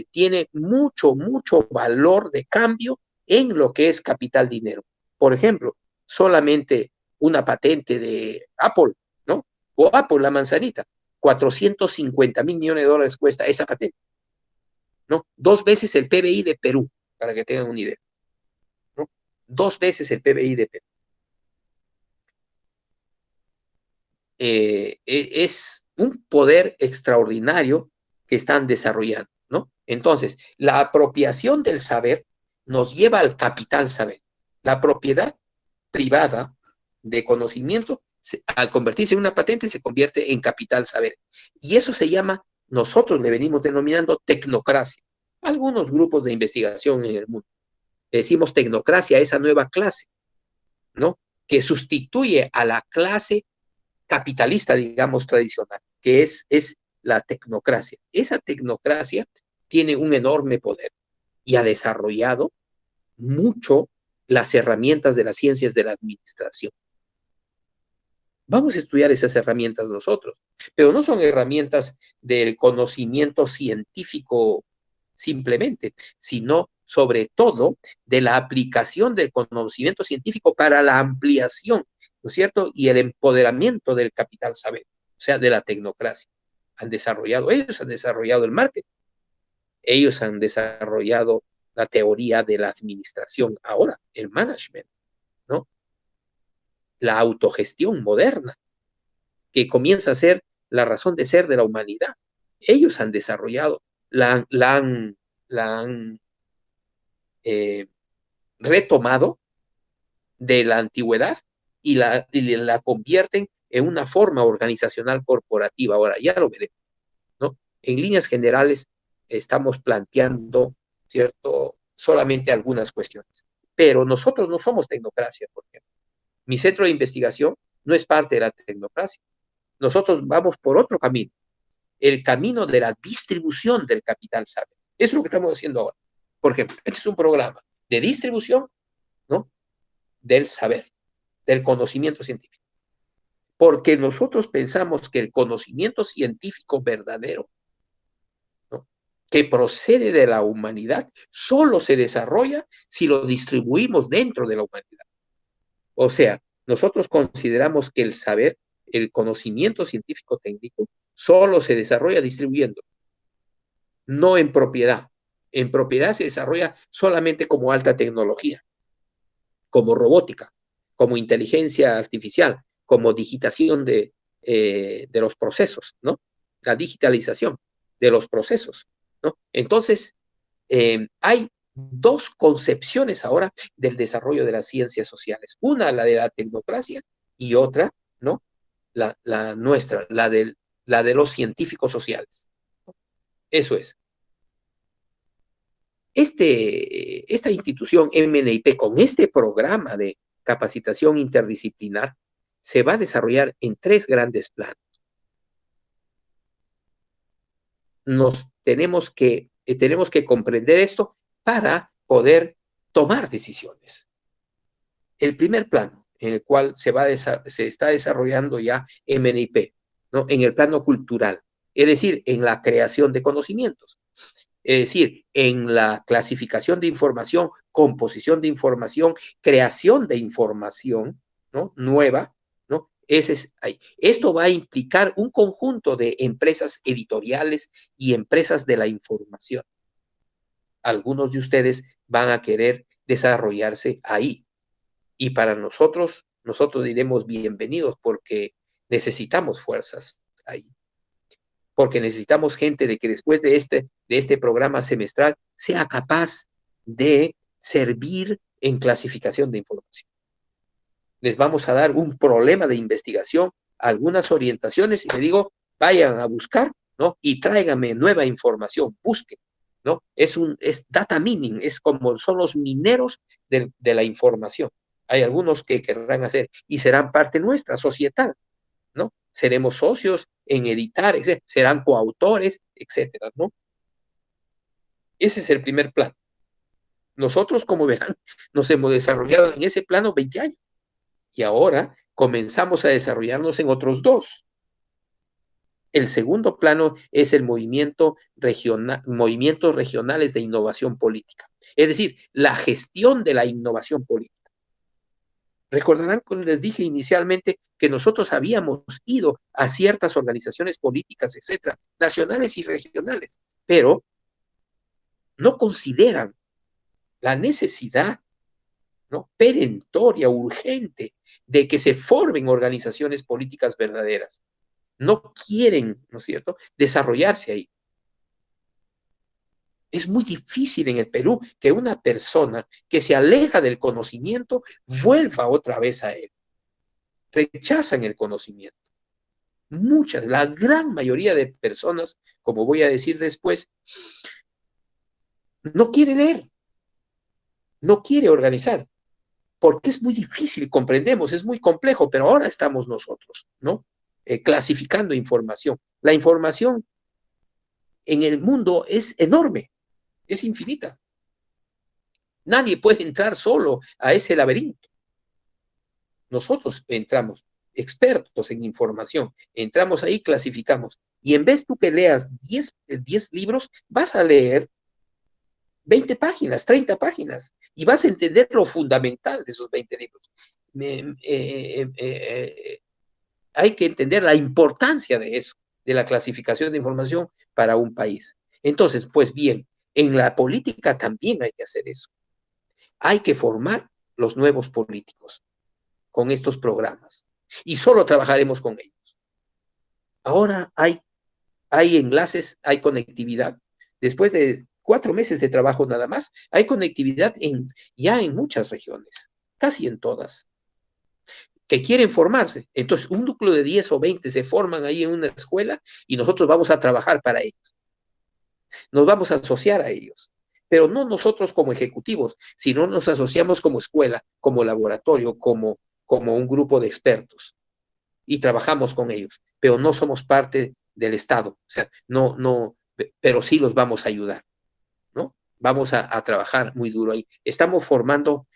A: tiene mucho, mucho valor de cambio en lo que es capital dinero. Por ejemplo, solamente una patente de Apple, ¿no? O Apple, la manzanita, 450 mil millones de dólares cuesta esa patente, ¿no? 2 veces el PBI de Perú, para que tengan una idea, ¿no? 2 veces el PBI de Perú. Es un poder extraordinario que están desarrollando, ¿no? Entonces, la apropiación del saber nos lleva al capital saber. La propiedad privada de conocimiento, al convertirse en una patente, se convierte en capital saber. Y eso se llama, nosotros le venimos denominando tecnocracia. Algunos grupos de investigación en el mundo le decimos tecnocracia a esa nueva clase, ¿no? Que sustituye a la clase capitalista, digamos, tradicional, que es la tecnocracia. Esa tecnocracia tiene un enorme poder y ha desarrollado mucho las herramientas de las ciencias de la administración. Vamos a estudiar esas herramientas nosotros, pero no son herramientas del conocimiento científico simplemente, sino sobre todo de la aplicación del conocimiento científico para la ampliación, ¿no es cierto? Y el empoderamiento del capital saber, o sea, de la tecnocracia. Ellos han desarrollado el marketing, ellos han desarrollado la teoría de la administración, ahora el management, ¿no? La autogestión moderna, que comienza a ser la razón de ser de la humanidad. Ellos han desarrollado, la han retomado de la antigüedad y la convierten en una forma organizacional corporativa. Ahora, ya lo veremos, ¿no? En líneas generales estamos planteando, ¿cierto?, solamente algunas cuestiones. Pero nosotros no somos tecnocracia, por ejemplo. Mi centro de investigación no es parte de la tecnocracia. Nosotros vamos por otro camino, el camino de la distribución del capital saber. Eso es lo que estamos haciendo ahora. Por ejemplo, este es un programa de distribución, ¿no?, del saber, del conocimiento científico. Porque nosotros pensamos que el conocimiento científico verdadero, ¿no?, que procede de la humanidad, solo se desarrolla si lo distribuimos dentro de la humanidad. O sea, nosotros consideramos que el saber, el conocimiento científico técnico, solo se desarrolla distribuyendo, no en propiedad. En propiedad se desarrolla solamente como alta tecnología, como robótica, como inteligencia artificial, como digitación de los procesos, ¿no? La digitalización de los procesos, ¿no? Entonces, hay dos concepciones ahora del desarrollo de las ciencias sociales. Una, la de la tecnocracia, y otra, ¿no?, la nuestra, la de los científicos sociales. Eso es. Esta institución MNIP, con este programa de capacitación interdisciplinar, se va a desarrollar en 3 grandes planos. Tenemos que comprender esto para poder tomar decisiones. El primer plano en el cual se está desarrollando ya MNIP, ¿no?, en el plano cultural, es decir, en la creación de conocimientos. Es decir, en la clasificación de información, composición de información, creación de información, ¿no?, nueva, ¿no? Esto va a implicar un conjunto de empresas editoriales y empresas de la información. Algunos de ustedes van a querer desarrollarse ahí. Y para nosotros diremos bienvenidos, porque necesitamos fuerzas ahí. Porque necesitamos gente de que después de este programa semestral sea capaz de servir en clasificación de información. Les vamos a dar un problema de investigación, algunas orientaciones, y le digo, vayan a buscar, ¿no?, y tráiganme nueva información, busquen, ¿no? Es data mining, es como son los mineros de la información. Hay algunos que querrán hacer y serán parte nuestra, societal, ¿no? Seremos socios en editar, serán coautores, etcétera, ¿no? Ese es el primer plano. Nosotros, como verán, nos hemos desarrollado en ese plano 20 años y ahora comenzamos a desarrollarnos en otros 2. El segundo plano es el movimientos regionales de innovación política, es decir, la gestión de la innovación política. Recordarán cuando les dije inicialmente que nosotros habíamos ido a ciertas organizaciones políticas, etcétera, nacionales y regionales, pero no consideran la necesidad, ¿no?, perentoria, urgente, de que se formen organizaciones políticas verdaderas. No quieren, ¿no es cierto?, desarrollarse ahí. Es muy difícil en el Perú que una persona que se aleja del conocimiento vuelva otra vez a él. Rechazan el conocimiento. Muchas, la gran mayoría de personas, como voy a decir después, no quiere leer, no quiere organizar, porque es muy difícil, comprendemos, es muy complejo, pero ahora estamos nosotros, ¿no? Clasificando información. La información en el mundo es enorme, es infinita. Nadie puede entrar solo a ese laberinto. Nosotros entramos, expertos en información, entramos ahí, clasificamos. Y en vez tú que leas 10 libros, vas a leer 20 páginas, 30 páginas, y vas a entender lo fundamental de esos 20 libros. Hay que entender la importancia de eso, de la clasificación de información para un país. Entonces, pues bien, en la política también hay que hacer eso. Hay que formar los nuevos políticos con estos programas. Y solo trabajaremos con ellos. Ahora hay enlaces, hay conectividad. Después de 4 meses de trabajo nada más, hay conectividad ya en muchas regiones, casi en todas, que quieren formarse. Entonces, un núcleo de 10 o 20 se forman ahí en una escuela y nosotros vamos a trabajar para ellos. Nos vamos a asociar a ellos. Pero no nosotros como ejecutivos, sino nos asociamos como escuela, como laboratorio, como un grupo de expertos. Y trabajamos con ellos, pero no somos parte del Estado, o sea, no, pero sí los vamos a ayudar, ¿no? Vamos a trabajar muy duro ahí. Estamos formando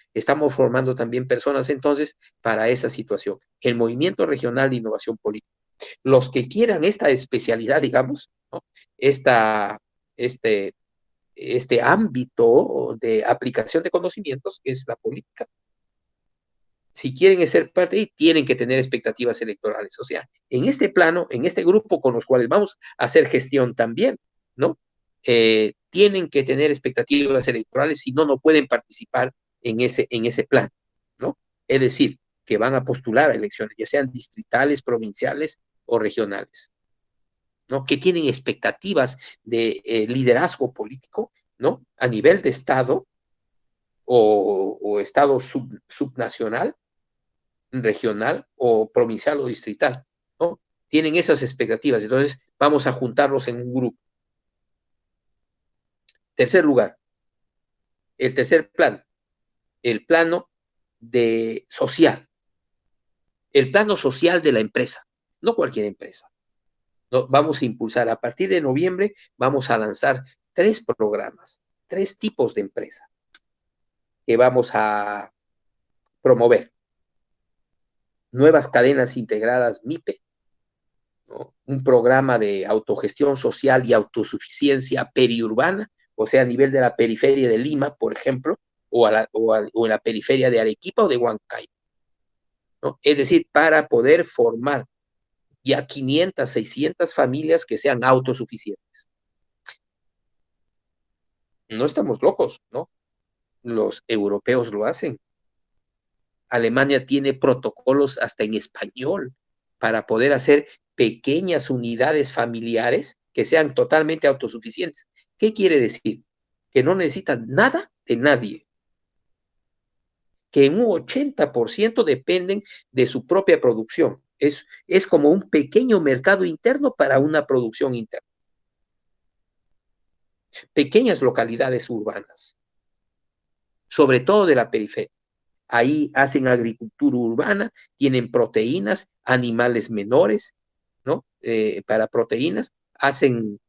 A: también personas entonces para esa situación. El Movimiento Regional de Innovación Política. Los que quieran esta especialidad, digamos, ¿no?, esta, este, este ámbito de aplicación de conocimientos, que es la política, si quieren ser parte y tienen que tener expectativas electorales. O sea, en este plano, en este grupo con los cuales vamos a hacer gestión también, ¿no? Tienen que tener expectativas electorales, si no, no pueden participar en ese plan, ¿no? Es decir, que van a postular a elecciones, ya sean distritales, provinciales o regionales, ¿no? Que tienen expectativas de liderazgo político, ¿no? A nivel de Estado o Estado subnacional, regional o provincial o distrital, ¿no? Tienen esas expectativas, entonces vamos a juntarlos en un grupo. Tercer lugar, el tercer plan, el plano social, el plano social de la empresa, no cualquier empresa. No, vamos a impulsar, a partir de noviembre, vamos a lanzar 3 programas, 3 tipos de empresa que vamos a promover. Nuevas cadenas integradas MIPE, ¿no? Un programa de autogestión social y autosuficiencia periurbana, o sea, a nivel de la periferia de Lima, por ejemplo, o en la periferia de Arequipa o de Huancayo, ¿no? Es decir, para poder formar ya 500, 600 familias que sean autosuficientes. No estamos locos, ¿no? Los europeos lo hacen. Alemania tiene protocolos hasta en español para poder hacer pequeñas unidades familiares que sean totalmente autosuficientes. ¿Qué quiere decir? Que no necesitan nada de nadie, que en un 80% dependen de su propia producción. Es como un pequeño mercado interno para una producción interna. Pequeñas localidades urbanas, sobre todo de la periferia. Ahí hacen agricultura urbana, tienen proteínas, animales menores, ¿no? Para proteínas, hacen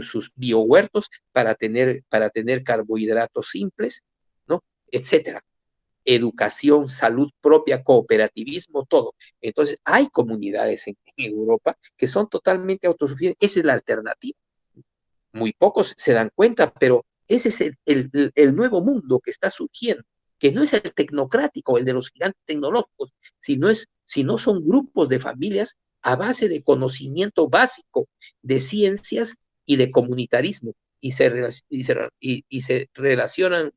A: sus biohuertos para tener carbohidratos simples, ¿no? Etcétera. Educación, salud propia, cooperativismo, todo. Entonces, hay comunidades en Europa que son totalmente autosuficientes. Esa es la alternativa. Muy pocos se dan cuenta, pero ese es el nuevo mundo que está surgiendo. que no es el tecnocrático, el de los gigantes tecnológicos, sino son grupos de familias a base de conocimiento básico de ciencias y de comunitarismo, y se relacionan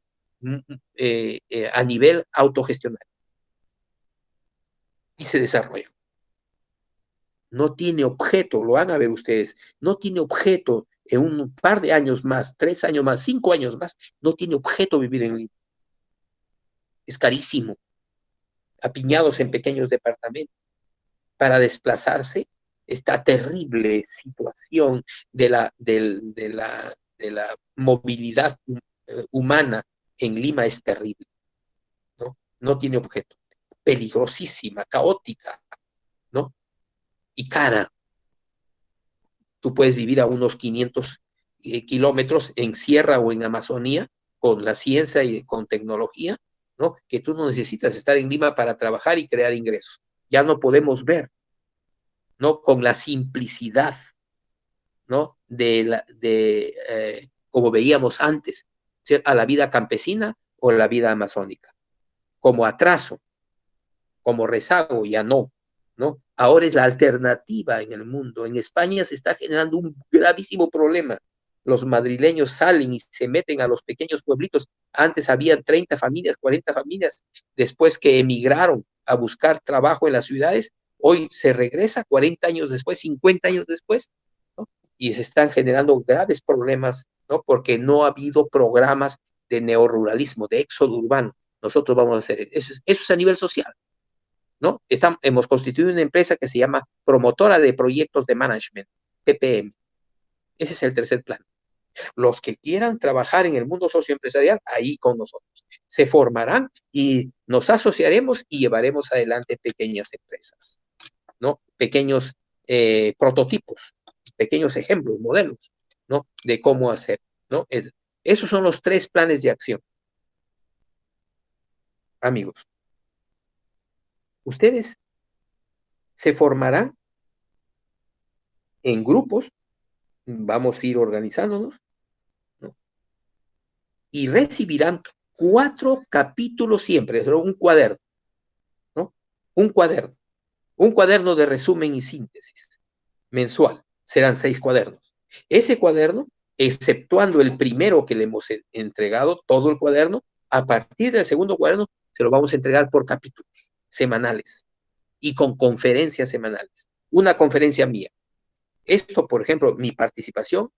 A: a nivel autogestionario y se desarrollan. No tiene objeto, lo van a ver ustedes, no tiene objeto en un par de años más, 3 años más, 5 años más, no tiene objeto vivir en Lima. Es carísimo, apiñados en pequeños departamentos. Para desplazarse, esta terrible situación de la movilidad humana en Lima es terrible, ¿no? No tiene objeto. Peligrosísima, caótica, ¿no? Y cara. Tú puedes vivir a unos 500 kilómetros en sierra o en Amazonía con la ciencia y con tecnología, ¿no? Que tú no necesitas estar en Lima para trabajar y crear ingresos. Ya no podemos ver, ¿no? Con la simplicidad, ¿no? Como veíamos antes, ¿sí? A la vida campesina o la vida amazónica. Como atraso, como rezago, ya no, ¿no? Ahora es la alternativa en el mundo. En España se está generando un gravísimo problema. Los madrileños salen y se meten a los pequeños pueblitos. Antes habían 30 familias, 40 familias, después que emigraron a buscar trabajo en las ciudades, hoy se regresa 40 años después, 50 años después, ¿no? Y se están generando graves problemas, ¿no? Porque no ha habido programas de neoruralismo, de éxodo urbano. Nosotros vamos a hacer eso es a nivel social, ¿no? Hemos constituido una empresa que se llama Promotora de Proyectos de Management, PPM. Ese es el tercer plan. Los que quieran trabajar en el mundo socioempresarial, ahí con nosotros. Se formarán y nos asociaremos y llevaremos adelante pequeñas empresas, ¿no? Pequeños prototipos, pequeños ejemplos, modelos, ¿no? De cómo hacer, ¿no? Esos son los 3 planes de acción. Amigos, ustedes se formarán en grupos, vamos a ir organizándonos, ¿no? Y recibirán 4 capítulos siempre, es un cuaderno, ¿no? Un cuaderno, un cuaderno de resumen y síntesis mensual, serán 6 cuadernos. Ese cuaderno, exceptuando el primero que le hemos entregado, todo el cuaderno, a partir del segundo cuaderno se lo vamos a entregar por capítulos semanales y con conferencias semanales. Una conferencia mía. Esto, por ejemplo, mi participación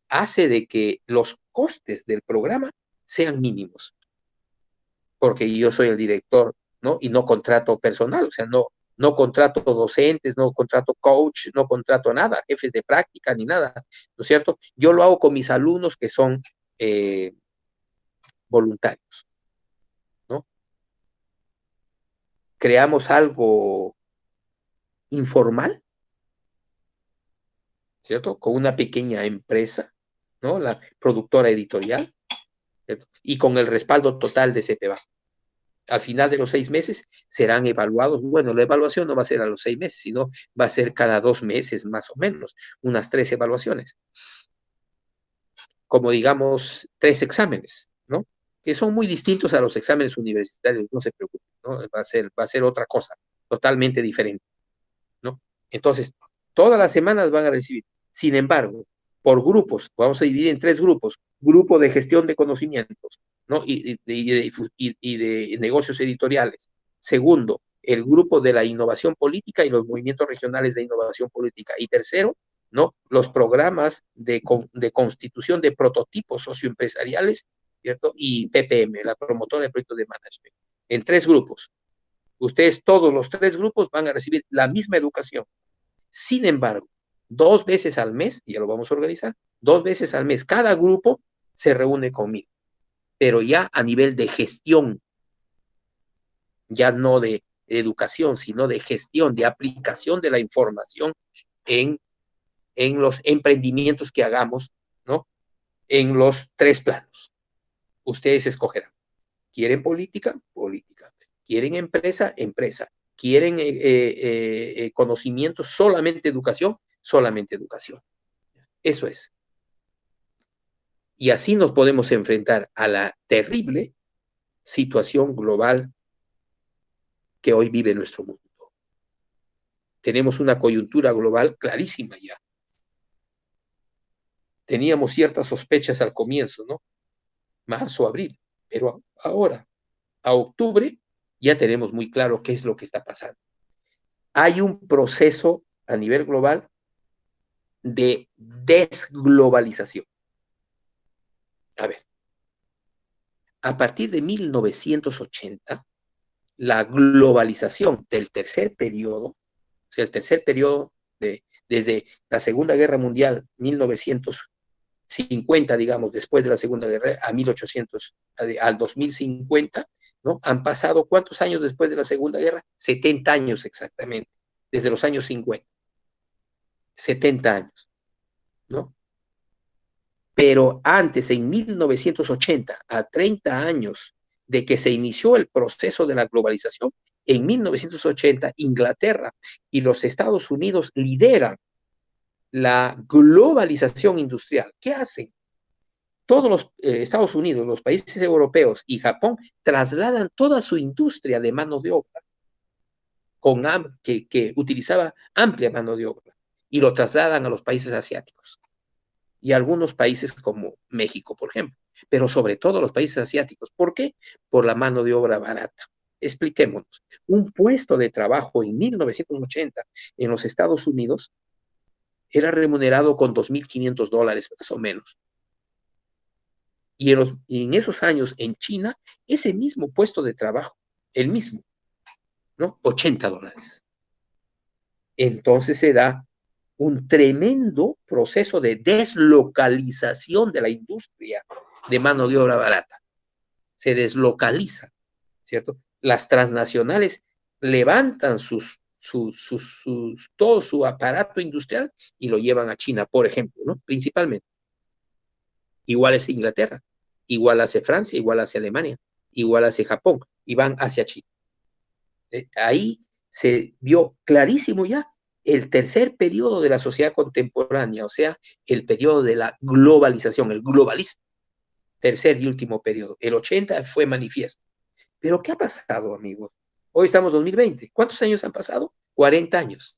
A: hace de que los costes del programa sean mínimos, porque yo soy el director, ¿no? Y no contrato personal, o sea, no contrato docentes, no contrato coach, no contrato nada, jefes de práctica ni nada, ¿no es cierto? Yo lo hago con mis alumnos que son voluntarios, ¿no? Creamos algo informal, ¿cierto? Con una pequeña empresa, ¿no? La productora editorial, ¿cierto? Y con el respaldo total de CPVA. Al final de los 6 meses serán evaluados. Bueno, la evaluación no va a ser a los 6 meses, sino va a ser cada 2 meses más o menos, unas 3 evaluaciones. Como digamos, 3 exámenes, ¿no? Que son muy distintos a los exámenes universitarios, no se preocupen, ¿no? Va a ser otra cosa, totalmente diferente, ¿no? Entonces, todas las semanas van a recibir. Sin embargo, por grupos, vamos a dividir en 3 grupos: grupo de gestión de conocimientos, ¿no? Y de negocios editoriales. Segundo, el grupo de la innovación política y los movimientos regionales de innovación política. Y tercero, ¿no? Los programas de constitución de prototipos socioempresariales, ¿cierto? Y PPM, la promotora de proyectos de management. En 3 grupos. Ustedes, todos los 3 grupos, van a recibir la misma educación. Sin embargo, 2 veces al mes, ya lo vamos a organizar, 2 veces al mes, cada grupo se reúne conmigo, pero ya a nivel de gestión, ya no de educación, sino de gestión, de aplicación de la información en, en los emprendimientos que hagamos, ¿no? En los 3 planos. Ustedes escogerán. ¿Quieren política? Política. ¿Quieren empresa? Empresa. ¿Quieren conocimiento? Solamente educación, solamente educación. Eso es. Y así nos podemos enfrentar a la terrible situación global que hoy vive nuestro mundo. Tenemos una coyuntura global clarísima ya. Teníamos ciertas sospechas al comienzo, ¿no? Marzo, abril, pero ahora, a octubre, ya tenemos muy claro qué es lo que está pasando. Hay un proceso a nivel global de desglobalización. A ver, a partir de 1980, la globalización del tercer periodo, o sea, el tercer periodo desde la Segunda Guerra Mundial, 1950, digamos, después de la Segunda Guerra, a 1800, al 2050, ¿no? Han pasado, ¿cuántos años después de la Segunda Guerra? 70 años exactamente, desde los años 50, 70 años, ¿no? Pero antes, en 1980, a 30 años de que se inició el proceso de la globalización, en 1980, Inglaterra y los Estados Unidos lideran la globalización industrial. ¿Qué hacen? Todos los Estados Unidos, los países europeos y Japón trasladan toda su industria de mano de obra que utilizaba amplia mano de obra y lo trasladan a los países asiáticos y algunos países como México, por ejemplo, pero sobre todo los países asiáticos. ¿Por qué? Por la mano de obra barata. Expliquémonos. Un puesto de trabajo en 1980 en los Estados Unidos era remunerado con $2,500 más o menos. Y en esos años en China, ese mismo puesto de trabajo, el mismo, ¿no? $80. Entonces se da un tremendo proceso de deslocalización de la industria de mano de obra barata. Se deslocaliza, ¿cierto? Las transnacionales levantan todo su aparato industrial y lo llevan a China, por ejemplo, ¿no? Principalmente. Igual es Inglaterra, igual hace Francia, igual hace Alemania, igual hace Japón, y van hacia China. Ahí se vio clarísimo ya el tercer periodo de la sociedad contemporánea, o sea, el periodo de la globalización, el globalismo, tercer y último periodo. El 80 fue manifiesto. Pero ¿qué ha pasado, amigos? Hoy estamos en 2020. ¿Cuántos años han pasado? 40 años.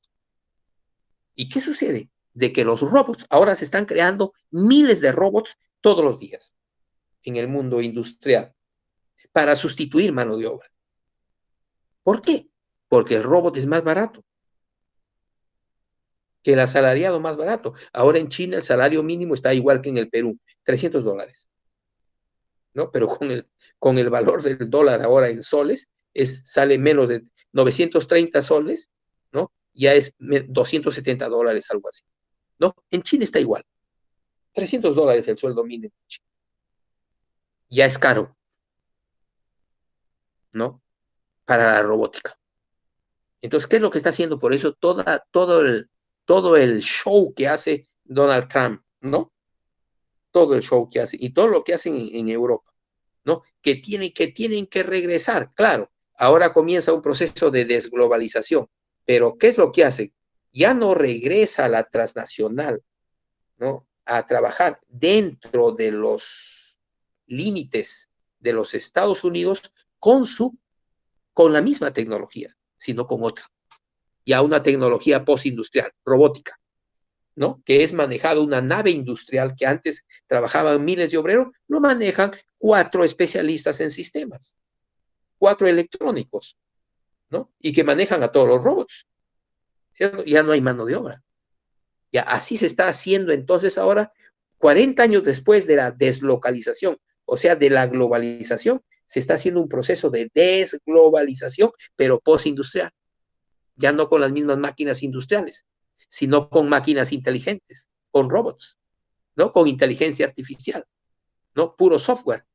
A: ¿Y qué sucede? De que los robots, ahora se están creando miles de robots todos los días en el mundo industrial para sustituir mano de obra. ¿Por qué? Porque el robot es más barato que el asalariado más barato. Ahora en China el salario mínimo está igual que en el Perú, $300, ¿no? Pero con el valor del dólar ahora en soles, sale menos de 930 soles, ¿no? Ya es $270, algo así, ¿no? En China está igual, $300 el sueldo mínimo. Ya es caro, ¿no? Para la robótica. Entonces, ¿qué es lo que está haciendo? Por eso todo el show que hace Donald Trump, ¿no? Todo el show que hace y todo lo que hacen en Europa, ¿no? Que tienen que regresar, claro. Ahora comienza un proceso de desglobalización, pero ¿qué es lo que hace? Ya no regresa la transnacional, ¿no? A trabajar dentro de los límites de los Estados Unidos con la misma tecnología, sino con otra. Ya una tecnología postindustrial, robótica, ¿no? Que es manejado una nave industrial que antes trabajaban miles de obreros, lo manejan 4 especialistas en sistemas, 4 electrónicos, ¿no? Y que manejan a todos los robots, ¿cierto? Ya no hay mano de obra. Ya así se está haciendo entonces ahora, 40 años después de la deslocalización, o sea, de la globalización, se está haciendo un proceso de desglobalización, pero postindustrial, ya no con las mismas máquinas industriales, sino con máquinas inteligentes, con robots, ¿no? Con inteligencia artificial, ¿no? Puro software,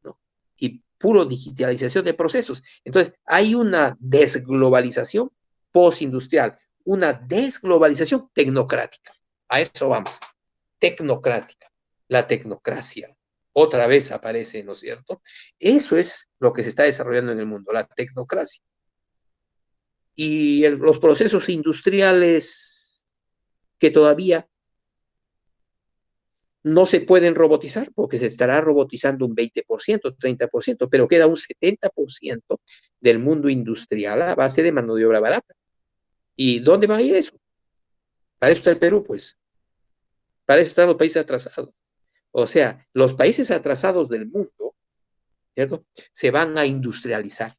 A: ¿no? Y puro digitalización de procesos. Entonces, hay una desglobalización postindustrial, una desglobalización tecnocrática. A eso vamos, tecnocrática, la tecnocracia. Otra vez aparece, ¿no es cierto? Eso es lo que se está desarrollando en el mundo, la tecnocracia. Y los procesos industriales que todavía No se pueden robotizar porque se estará robotizando un 20%, 30%, pero queda un 70% del mundo industrial a base de mano de obra barata. ¿Y dónde va a ir eso? Para eso está el Perú, pues. Para eso están los países atrasados. O sea, los países atrasados del mundo, ¿cierto? Se van a industrializar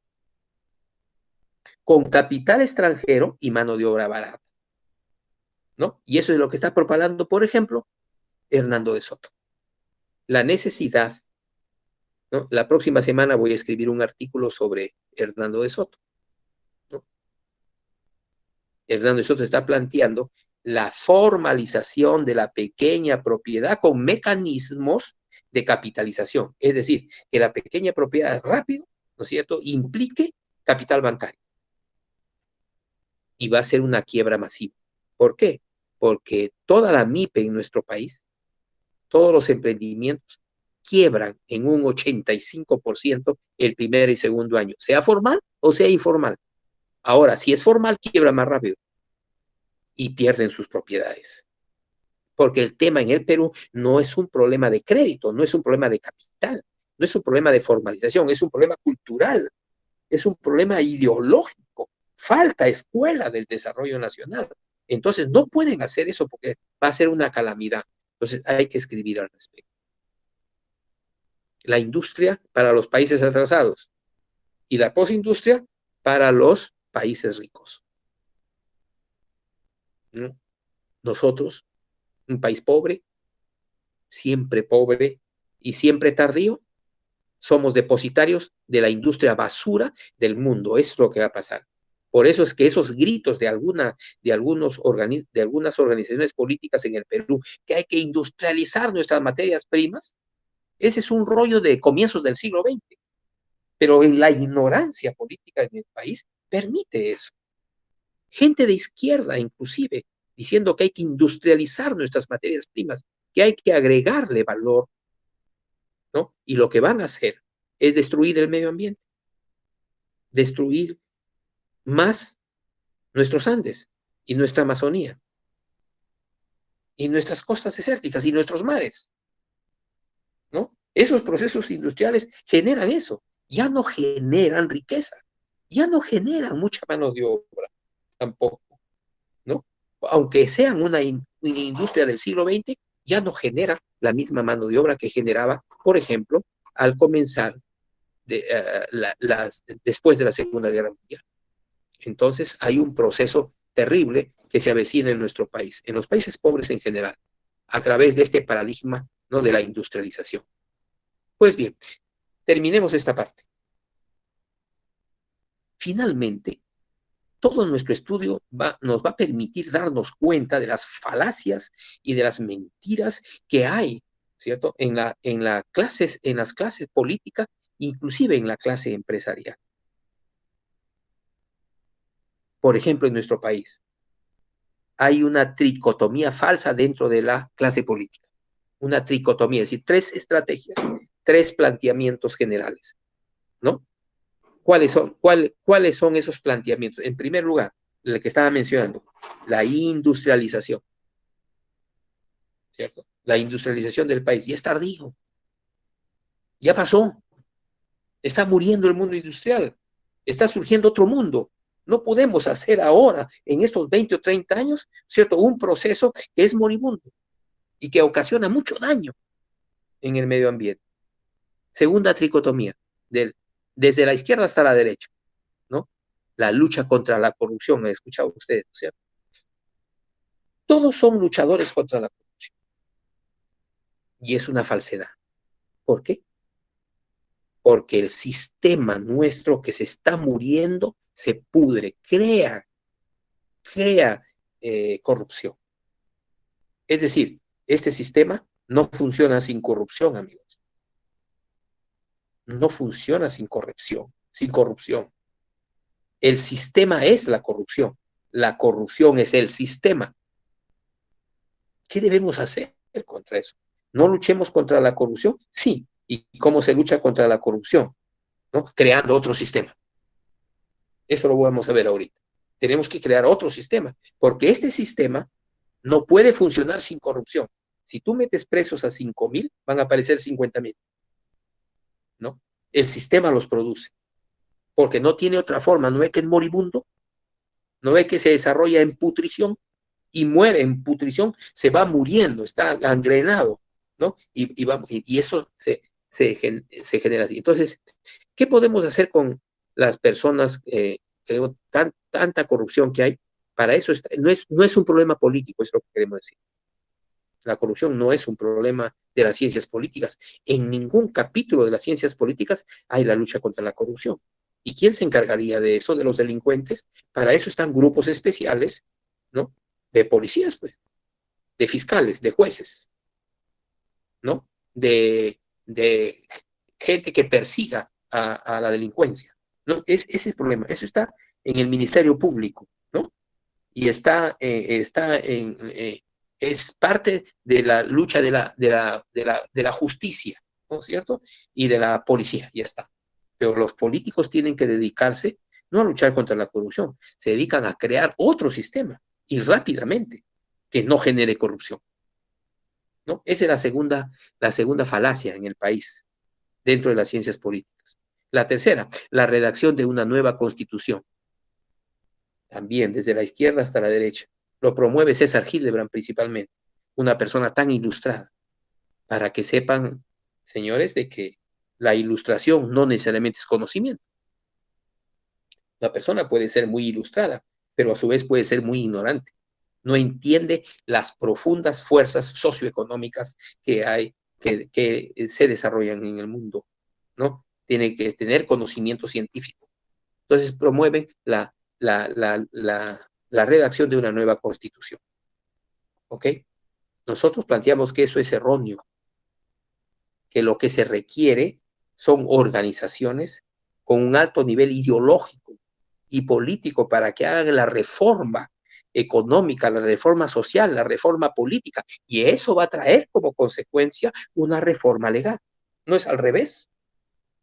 A: con capital extranjero y mano de obra barata, ¿no? Y eso es lo que está propalando, por ejemplo, Hernando de Soto. La necesidad, ¿no? La próxima semana voy a escribir un artículo sobre Hernando de Soto, ¿no? Hernando de Soto está planteando la formalización de la pequeña propiedad con mecanismos de capitalización. Es decir, que la pequeña propiedad rápido, ¿no es cierto?, implique capital bancario. Y va a ser una quiebra masiva. ¿Por qué? Porque toda la MIPE en nuestro país, todos los emprendimientos quiebran en un 85% el primer y segundo año, sea formal o sea informal. Ahora, si es formal, quiebra más rápido y pierden sus propiedades. Porque el tema en el Perú no es un problema de crédito, no es un problema de capital, no es un problema de formalización, es un problema cultural, es un problema ideológico. Falta escuela del desarrollo nacional. Entonces, no pueden hacer eso porque va a ser una calamidad. Entonces, hay que escribir al respecto. La industria para los países atrasados y la postindustria para los países ricos. ¿No? Nosotros, un país pobre y siempre tardío, somos depositarios de la industria basura del mundo. Es lo que va a pasar. Por eso es que esos gritos de algunas organizaciones políticas en el Perú, que hay que industrializar nuestras materias primas, ese es un rollo de comienzos del siglo XX. Pero en la ignorancia política en el país permite eso. Gente de izquierda, inclusive, diciendo que hay que industrializar nuestras materias primas, que hay que agregarle valor, ¿no? Y lo que van a hacer es destruir el medio ambiente, destruir más nuestros Andes y nuestra Amazonía y nuestras costas desérticas y nuestros mares, ¿no? Esos procesos industriales generan eso, ya no generan riqueza, ya no generan mucha mano de obra tampoco, ¿no? Aunque sean una industria del siglo XX, ya no genera la misma mano de obra que generaba, por ejemplo, al comenzar después de la Segunda Guerra Mundial. Entonces hay un proceso terrible que se avecina en nuestro país, en los países pobres en general, a través de este paradigma, ¿no?, de la industrialización. Pues bien, terminemos esta parte. Finalmente, todo nuestro estudio nos va a permitir darnos cuenta de las falacias y de las mentiras que hay, ¿cierto?, en las clases políticas, inclusive en la clase empresarial. Por ejemplo, en nuestro país hay una tricotomía falsa dentro de la clase política. Una tricotomía, es decir, tres estrategias, tres planteamientos generales, ¿no? ¿Cuáles son esos planteamientos? En primer lugar, el que estaba mencionando, la industrialización, ¿cierto? La industrialización del país. Ya es tardío, ya pasó, está muriendo el mundo industrial, está surgiendo otro mundo. No podemos hacer ahora, en estos 20 o 30 años, ¿cierto?, un proceso que es moribundo y que ocasiona mucho daño en el medio ambiente. Segunda tricotomía, desde la izquierda hasta la derecha, ¿no? La lucha contra la corrupción, ¿me han escuchado ustedes, ¿cierto? Todos son luchadores contra la corrupción. Y es una falsedad. ¿Por qué? Porque el sistema nuestro que se está muriendo se pudre, crea corrupción. Es decir, este sistema no funciona sin corrupción, amigos. No funciona sin corrupción, sin corrupción. El sistema es la corrupción. La corrupción es el sistema. ¿Qué debemos hacer contra eso? ¿No luchemos contra la corrupción? Sí. ¿Y cómo se lucha contra la corrupción? ¿No? Creando otro sistema. Eso lo vamos a ver ahorita. Tenemos que crear otro sistema, porque este sistema no puede funcionar sin corrupción. Si tú metes presos a 5,000, van a aparecer 50,000, ¿no? El sistema los produce, porque no tiene otra forma, no ve que es moribundo, no ve que se desarrolla en putrición y muere en putrición, se va muriendo, está gangrenado, ¿no? Y eso se genera así. Entonces, ¿qué podemos hacer con las personas, tanta corrupción que hay? Para eso no es un problema político, es lo que queremos decir. La corrupción no es un problema de las ciencias políticas. En ningún capítulo de las ciencias políticas hay la lucha contra la corrupción. ¿Y quién se encargaría de eso, de los delincuentes? Para eso están grupos especiales, ¿no? De policías, pues, de fiscales, de jueces, ¿no? De gente que persiga a la delincuencia, ¿no? Ese es el problema. Eso está en el Ministerio Público, ¿no? Y es parte de la lucha de la justicia, ¿no es cierto? Y de la policía, ya está. Pero los políticos tienen que dedicarse no a luchar contra la corrupción, se dedican a crear otro sistema y rápidamente que no genere corrupción, ¿no? Esa es la segunda falacia en el país dentro de las ciencias políticas. La tercera, la redacción de una nueva constitución, también desde la izquierda hasta la derecha. Lo promueve César Hildebrand principalmente, una persona tan ilustrada, para que sepan, señores, de que la ilustración no necesariamente es conocimiento. La persona puede ser muy ilustrada, pero a su vez puede ser muy ignorante. No entiende las profundas fuerzas socioeconómicas que hay, que se desarrollan en el mundo, ¿no? Tiene que tener conocimiento científico. Entonces promueven la redacción de una nueva constitución. ¿Ok? Nosotros planteamos que eso es erróneo, que lo que se requiere son organizaciones con un alto nivel ideológico y político para que hagan la reforma económica, la reforma social, la reforma política, y eso va a traer como consecuencia una reforma legal. No es al revés.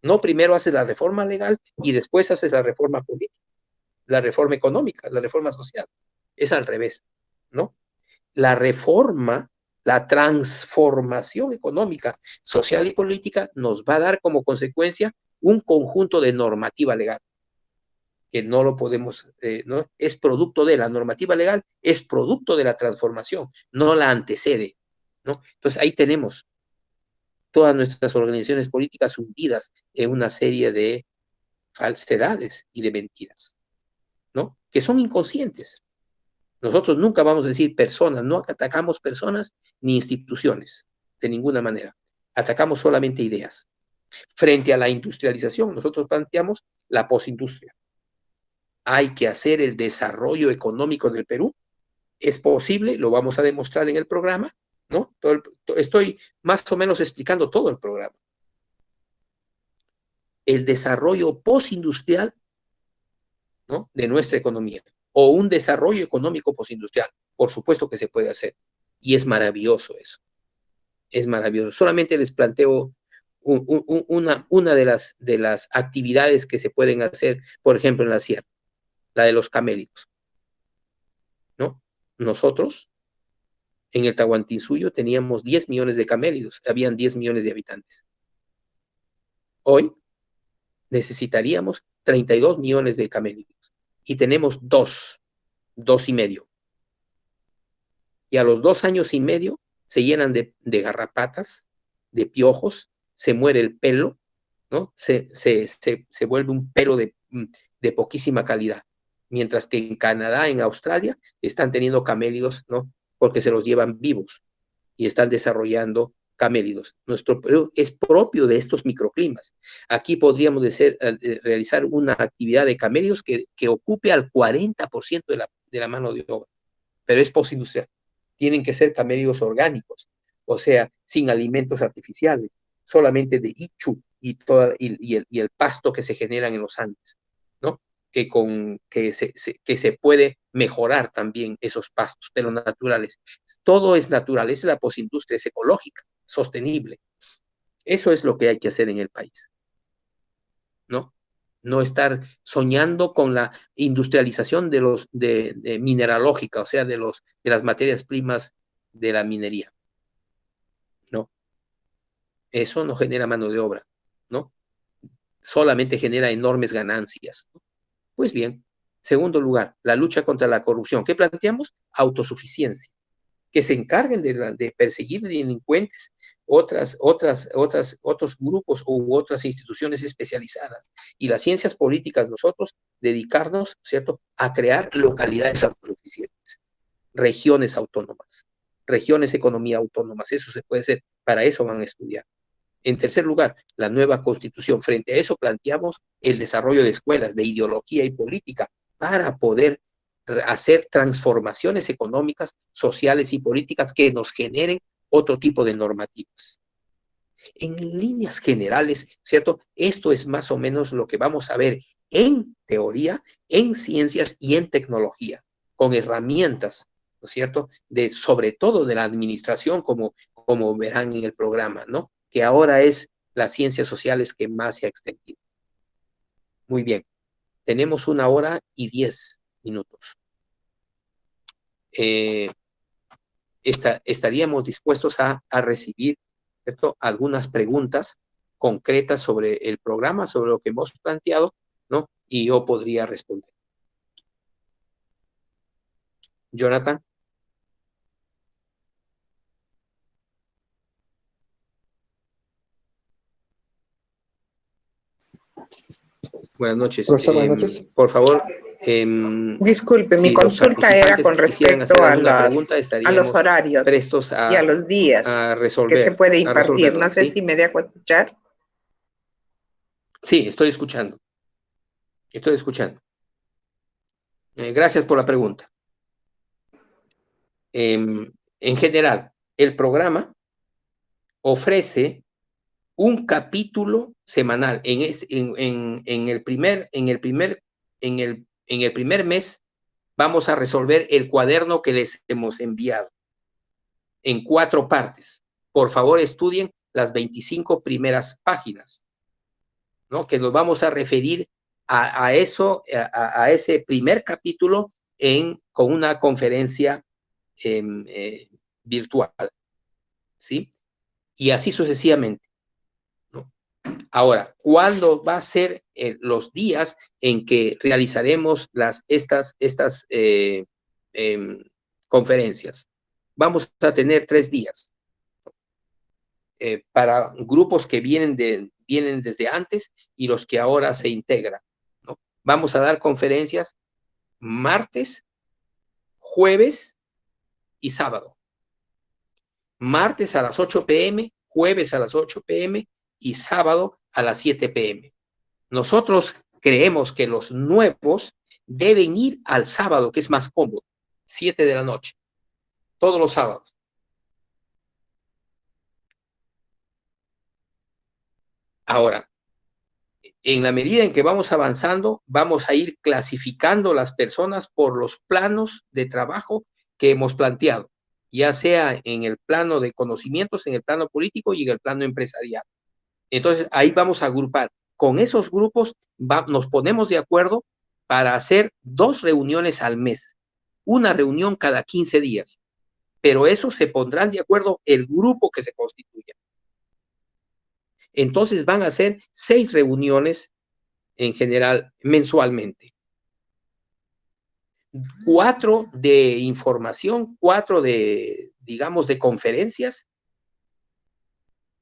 A: No primero haces la reforma legal y después haces la reforma política, la reforma económica, la reforma social. Es al revés, ¿no? La reforma, la transformación económica, social y política nos va a dar como consecuencia un conjunto de normativa legal, que no lo podemos, ¿no? Es producto de la normativa legal, es producto de la transformación, no la antecede, ¿no? Entonces ahí tenemos todas nuestras organizaciones políticas hundidas en una serie de falsedades y de mentiras, ¿no? Que son inconscientes. Nosotros nunca vamos a decir personas, no atacamos personas ni instituciones, de ninguna manera. Atacamos solamente ideas. Frente a la industrialización, nosotros planteamos la posindustria. Hay que hacer el desarrollo económico del Perú. Es posible, lo vamos a demostrar en el programa, ¿no? Estoy más o menos explicando todo el programa. El desarrollo postindustrial, ¿no? De nuestra economía, o un desarrollo económico postindustrial. Por supuesto que se puede hacer. Y es maravilloso eso. Es maravilloso. Solamente les planteo una de las actividades que se pueden hacer, por ejemplo, en la sierra, la de los camélidos, ¿no? Nosotros, en el Tahuantinsuyo, teníamos 10 millones de camélidos, habían 10 millones de habitantes. Hoy necesitaríamos 32 millones de camélidos y tenemos 2,5. Y a los 2 años y medio se llenan de garrapatas, de piojos, se muere el pelo, ¿no? Se vuelve un pelo de poquísima calidad. Mientras que en Canadá, en Australia, están teniendo camélidos, ¿no? Porque se los llevan vivos y están desarrollando camélidos. Nuestro Perú es propio de estos microclimas. Aquí podríamos realizar una actividad de camélidos que ocupe al 40% de la mano de obra, pero es postindustrial. Tienen que ser camélidos orgánicos, o sea, sin alimentos artificiales, solamente de ichu y el pasto que se generan en los Andes, ¿no? Que se puede mejorar también esos pastos, pero naturales. Todo es natural, esa es la posindustria, es ecológica, sostenible. Eso es lo que hay que hacer en el país, ¿no? No estar soñando con la industrialización de mineralógica, o sea, de las materias primas de la minería. Eso no genera mano de obra, ¿no? Solamente genera enormes ganancias, ¿no? Pues bien, segundo lugar, la lucha contra la corrupción. ¿Qué planteamos? Autosuficiencia. Que se encarguen de perseguir delincuentes, otros grupos u otras instituciones especializadas. Y las ciencias políticas, nosotros dedicarnos, ¿cierto?, a crear localidades autosuficientes, regiones autónomas, regiones economía autónomas. Eso se puede hacer, para eso van a estudiar. En tercer lugar, la nueva constitución. Frente a eso planteamos el desarrollo de escuelas de ideología y política para poder hacer transformaciones económicas, sociales y políticas que nos generen otro tipo de normativas. En líneas generales, ¿cierto? Esto es más o menos lo que vamos a ver en teoría, en ciencias y en tecnología, con herramientas, ¿no es cierto?, sobre todo de la administración, como verán en el programa, ¿no?, que ahora es las ciencias sociales que más se ha extendido. Muy bien, tenemos 1 hora y 10 minutos. Estaríamos dispuestos a recibir, ¿cierto?, algunas preguntas concretas sobre el programa, sobre lo que hemos planteado, ¿no? Y yo podría responder. Jonathan. Buenas noches.
B: Profesor, buenas noches.
A: Por favor,
C: disculpe, mi
A: si los
C: consulta era
A: participantes
C: con
A: quisieran hacer
C: respecto a
A: alguna pregunta,
C: los
A: estaríamos
C: horarios
A: prestos
C: y a los días
A: a
C: que se puede impartir.
A: resolverla,
C: No sé
A: ¿sí?
C: si me dejo escuchar.
A: Sí, estoy escuchando. Estoy escuchando. Gracias por la pregunta. En general, el programa ofrece un capítulo semanal. En el primer mes vamos a resolver el cuaderno que les hemos enviado en 4 partes. Por favor, estudien las 25 primeras páginas, ¿no?, que nos vamos a referir a ese primer capítulo con una conferencia virtual, ¿sí? Y así sucesivamente, ¿no? Ahora, ¿cuándo va a ser los días en que realizaremos estas conferencias? Vamos a tener 3 días. Para grupos que vienen desde antes y los que ahora se integran, ¿no? Vamos a dar conferencias martes, jueves y sábado. Martes a las 8 p.m., jueves a las 8 p.m. y sábado a las 7 p.m. Nosotros creemos que los nuevos deben ir al sábado, que es más cómodo, 7 de la noche, todos los sábados. Ahora, en la medida en que vamos avanzando, vamos a ir clasificando las personas por los planos de trabajo que hemos planteado, ya sea en el plano de conocimientos, en el plano político y en el plano empresarial. Entonces, ahí vamos a agrupar. Con esos grupos nos ponemos de acuerdo para hacer 2 reuniones al mes, una reunión cada 15 días, pero eso se pondrán de acuerdo el grupo que se constituya. Entonces van a ser 6 reuniones en general mensualmente. 4 de información, 4 digamos, de conferencias,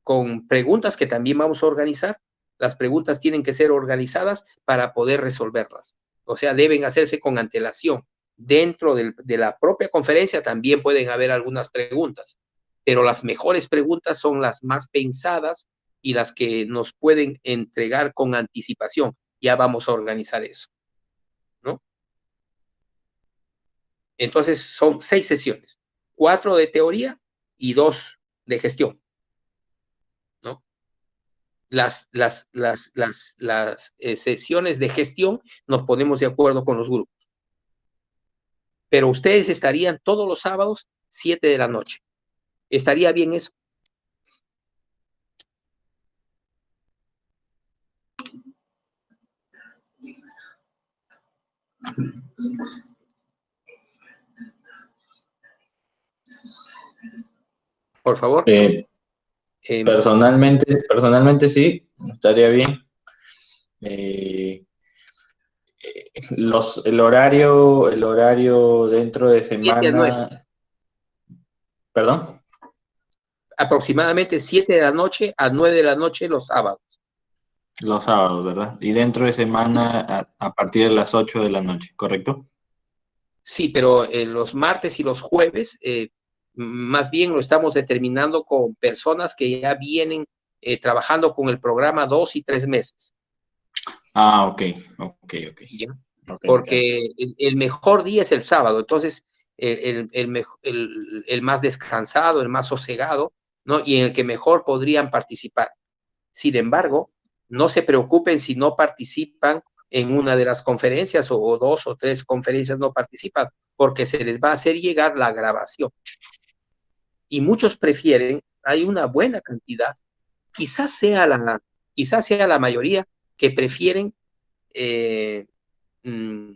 A: con preguntas que también vamos a organizar. Las preguntas tienen que ser organizadas para poder resolverlas. O sea, deben hacerse con antelación. Dentro de la propia conferencia también pueden haber algunas preguntas, pero las mejores preguntas son las más pensadas y las que nos pueden entregar con anticipación. Ya vamos a organizar eso, ¿no? Entonces son 6 sesiones, 4 de teoría y 2 de gestión, ¿no? Las sesiones de gestión nos ponemos de acuerdo con los grupos. Pero ustedes estarían todos los sábados, 7 de la noche. ¿Estaría bien eso? Por favor.
B: Personalmente sí, estaría bien. Eh, el horario dentro de
A: 7 a 9,
B: semana, perdón,
A: aproximadamente 7 de la noche a 9 de la noche los sábados.
B: los sábados, ¿verdad? Y dentro de
A: Sí,
B: semana a partir de las 8 de la noche, ¿correcto?
A: sí, pero los martes y los jueves, más bien lo estamos determinando con personas que ya vienen trabajando con el programa 2 y 3 meses.
B: Ah, ok, ok, ok.
A: ¿Ya?
B: Ok, me encanta.
A: Porque el mejor día es el sábado, entonces el más descansado, el más sosegado, ¿no? Y en el que mejor podrían participar. Sin embargo, no se preocupen si no participan en una de las conferencias o 2 o 3 conferencias no participan, porque se les va a hacer llegar la grabación. Y muchos prefieren, hay una buena cantidad, quizás sea la mayoría, que prefieren eh,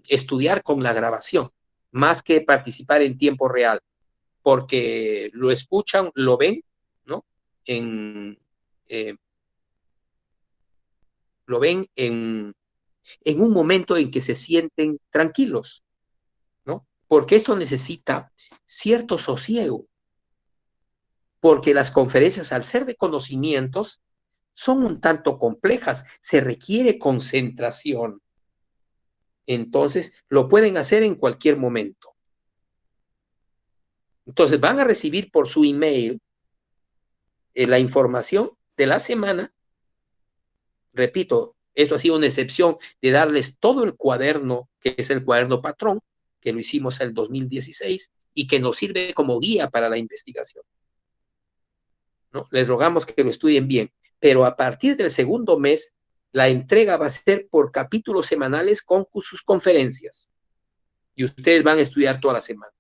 A: estudiar con la grabación, más que participar en tiempo real, porque lo escuchan, lo ven, ¿no? En, eh, lo ven en un momento en que se sienten tranquilos, ¿no? Porque esto necesita cierto sosiego, porque las conferencias, al ser de conocimientos, son un tanto complejas, se requiere concentración. Entonces, lo pueden hacer en cualquier momento. Entonces, van a recibir por su email la información de la semana. Repito, esto ha sido una excepción de darles todo el cuaderno, que es el cuaderno patrón, que lo hicimos en el 2016 y que nos sirve como guía para la investigación, ¿no? Les rogamos que lo estudien bien, pero a partir del segundo mes, la entrega va a ser por capítulos semanales con sus conferencias y ustedes van a estudiar toda la semana.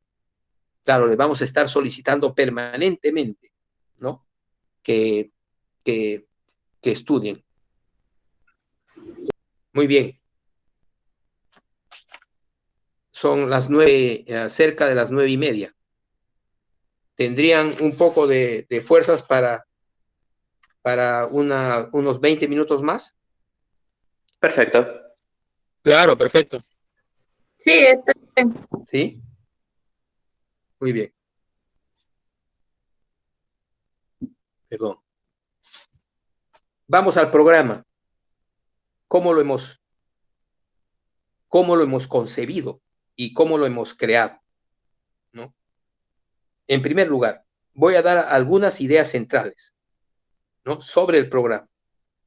A: Claro, les vamos a estar solicitando permanentemente, ¿no? Que, que, que estudien. Muy bien. Son las 9, cerca de las 9:30. Tendrían un poco de fuerzas para unos 20 minutos más.
C: Perfecto.
A: Claro, perfecto.
D: Sí, está bien.
A: ¿Sí? Muy bien. Perdón. Vamos al programa. ¿Cómo lo hemos concebido y cómo lo hemos creado, ¿no? En primer lugar, voy a dar algunas ideas centrales, ¿no? Sobre el programa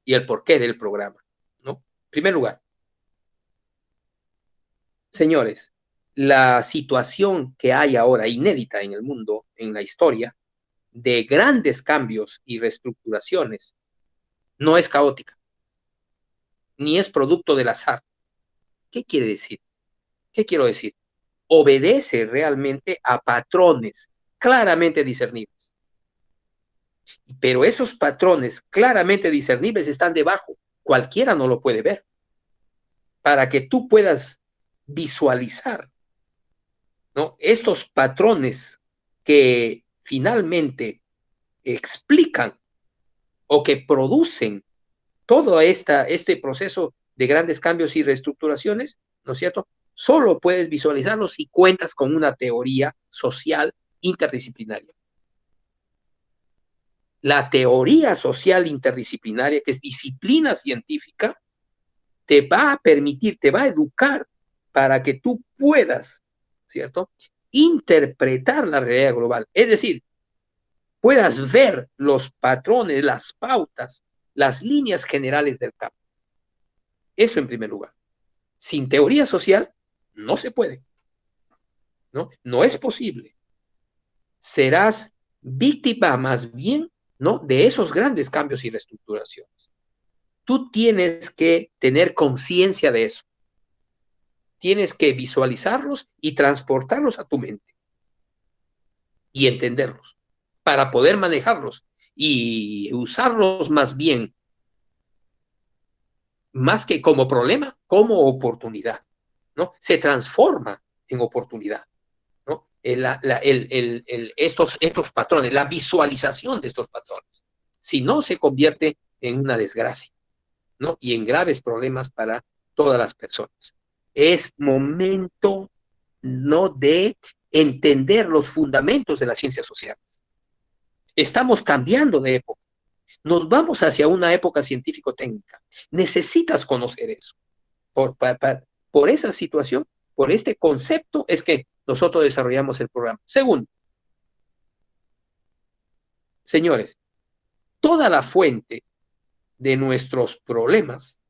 A: y el porqué del programa, ¿no? En primer lugar, señores, la situación que hay ahora inédita en el mundo, en la historia, de grandes cambios y reestructuraciones, no es caótica, ni es producto del azar. ¿Qué quiere decir? ¿Qué quiero decir? Obedece realmente a patrones claramente discernibles. Pero esos patrones claramente discernibles están debajo. Cualquiera no lo puede ver. Para que tú puedas visualizar, ¿no? Estos patrones que finalmente explican o que producen todo este proceso de grandes cambios y reestructuraciones, ¿no es cierto? Solo puedes visualizarlos si cuentas con una teoría social interdisciplinaria. La teoría social interdisciplinaria, que es disciplina científica, te va a permitir, te va a educar para que tú puedas, ¿cierto? Interpretar la realidad global. Es decir, puedas ver los patrones, las pautas, las líneas generales del campo. Eso en primer lugar. Sin teoría social no se puede, ¿no? No es posible. Serás víctima más bien, ¿no? De esos grandes cambios y reestructuraciones. Tú tienes que tener conciencia de eso. Tienes que visualizarlos y transportarlos a tu mente y entenderlos para poder manejarlos y usarlos más bien, más que como problema, como oportunidad, ¿no? Se transforma en oportunidad, ¿no? Estos patrones, la visualización de estos patrones si no se convierte en una desgracia, ¿no? Y en graves problemas para todas las personas. Es momento, ¿no?, de entender los fundamentos de las ciencias sociales. Estamos cambiando de época. Nos vamos hacia una época científico-técnica. Necesitas conocer eso. Por esa situación, por este concepto, es que nosotros desarrollamos el programa. Segundo, señores, toda la fuente de nuestros problemas,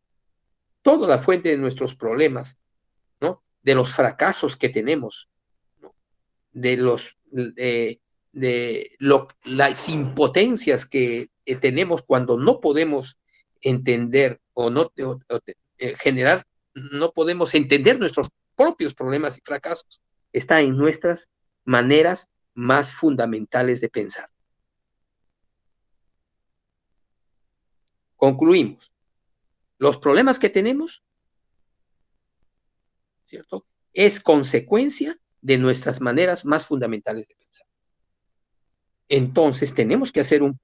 A: ¿no?, de los fracasos que tenemos, ¿no?, de las impotencias que tenemos cuando no podemos entender o no generar, no podemos entender nuestros propios problemas y fracasos, está en nuestras maneras más fundamentales de pensar. Concluimos. Los problemas que tenemos, ¿cierto?, es consecuencia de nuestras maneras más fundamentales de pensar. Entonces, tenemos que hacer un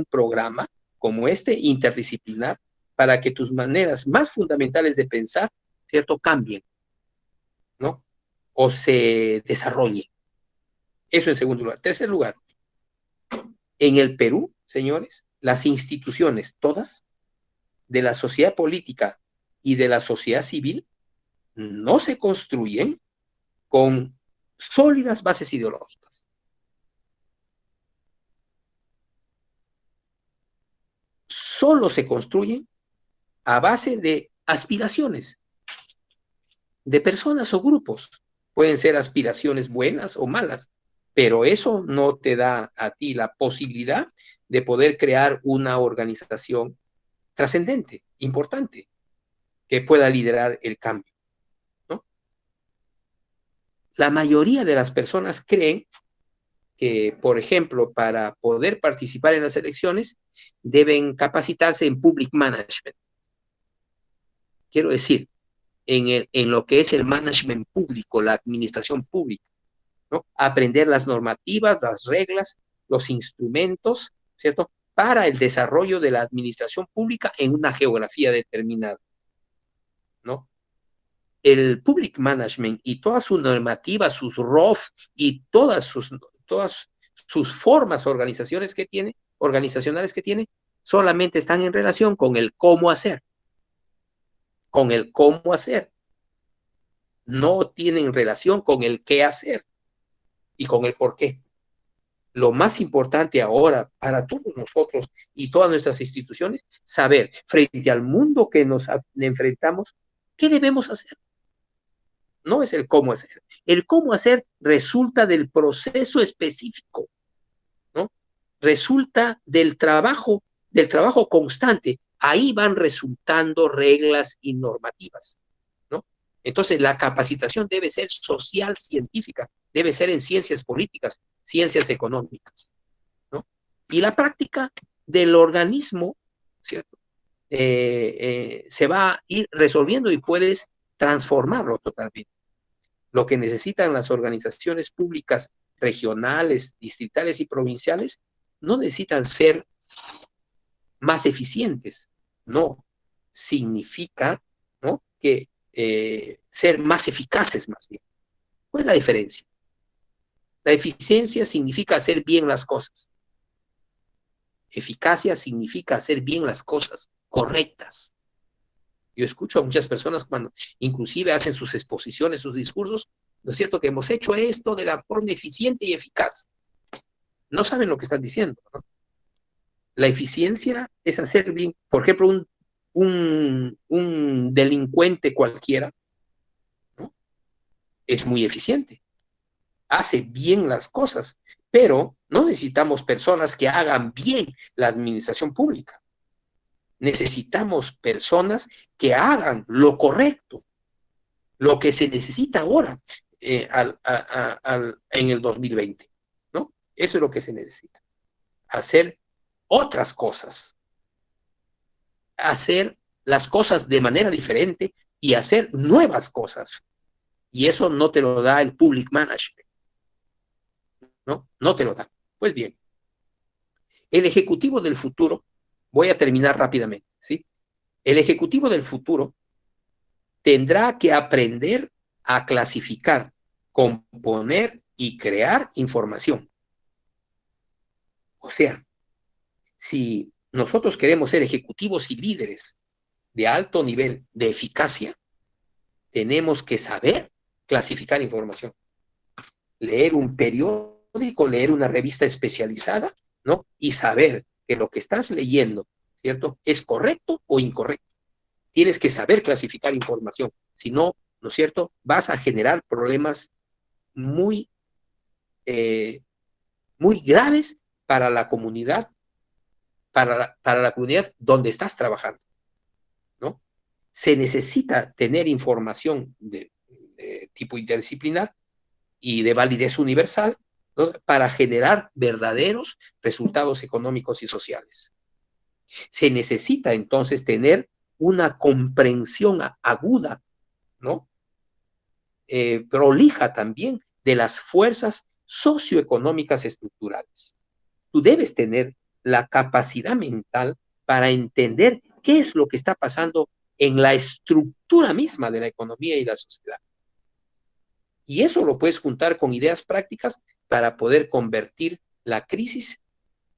A: programa como este, interdisciplinar, para que tus maneras más fundamentales de pensar, ¿cierto?, cambien, ¿no?, o se desarrollen. Eso en segundo lugar. Tercer lugar, en el Perú, señores, las instituciones todas de la sociedad política y de la sociedad civil no se construyen con sólidas bases ideológicas. Solo se construyen a base de aspiraciones de personas o grupos. Pueden ser aspiraciones buenas o malas, pero eso no te da a ti la posibilidad de poder crear una organización trascendente, importante, que pueda liderar el cambio, ¿no? La mayoría de las personas creen que, por ejemplo, para poder participar en las elecciones, deben capacitarse en public management. Quiero decir, en lo que es el management público, la administración pública, ¿no? Aprender las normativas, las reglas, los instrumentos, ¿cierto?, para el desarrollo de la administración pública en una geografía determinada, ¿no? El public management y todas sus normativas, sus ROF y todas sus formas organizacionales que tiene, solamente están en relación con el cómo hacer. No tienen relación con el qué hacer y con el por qué. Lo más importante ahora para todos nosotros y todas nuestras instituciones, saber frente al mundo que nos enfrentamos, ¿qué debemos hacer? No es el cómo hacer. El cómo hacer resulta del proceso específico, ¿no? Resulta del trabajo constante. Ahí van resultando reglas y normativas, ¿no? Entonces, la capacitación debe ser social, científica, debe ser en ciencias políticas, ciencias económicas, ¿no? Y la práctica del organismo, ¿cierto?, se va a ir resolviendo y puedes transformarlo totalmente. Lo que necesitan las organizaciones públicas regionales, distritales y provinciales no necesitan ser más eficientes, no. Significa, ¿no?, que ser más eficaces más bien. ¿Cuál es la diferencia? La eficiencia significa hacer bien las cosas. Eficacia significa hacer bien las cosas correctas. Yo escucho a muchas personas cuando inclusive hacen sus exposiciones, sus discursos, ¿no es cierto?, que hemos hecho esto de la forma eficiente y eficaz. No saben lo que están diciendo, ¿no? La eficiencia es hacer bien, por ejemplo, un delincuente cualquiera, ¿no?, es muy eficiente, hace bien las cosas, pero no necesitamos personas que hagan bien la administración pública. Necesitamos personas que hagan lo correcto, lo que se necesita ahora en el 2020, ¿no? Eso es lo que se necesita. Hacer otras cosas, hacer las cosas de manera diferente y hacer nuevas cosas. Y eso no te lo da el public management, ¿no? No te lo da. Pues bien, El ejecutivo del futuro, voy a terminar rápidamente, ¿sí? El ejecutivo del futuro tendrá que aprender a clasificar, componer y crear información. O sea, si nosotros queremos ser ejecutivos y líderes de alto nivel de eficacia, tenemos que saber clasificar información. Leer un periódico, leer una revista especializada, ¿no? Y saber que lo que estás leyendo, ¿cierto?, es correcto o incorrecto. Tienes que saber clasificar información. Si no, ¿no es cierto?, vas a generar problemas muy, muy graves para la comunidad, para la comunidad donde estás trabajando, ¿no? Se necesita tener información de tipo interdisciplinar y de validez universal, ¿no?, para generar verdaderos resultados económicos y sociales. Se necesita entonces tener una comprensión aguda, ¿no?, prolija también de las fuerzas socioeconómicas estructurales. Tú debes tener la capacidad mental para entender qué es lo que está pasando en la estructura misma de la economía y la sociedad. Y eso lo puedes juntar con ideas prácticas para poder convertir la crisis,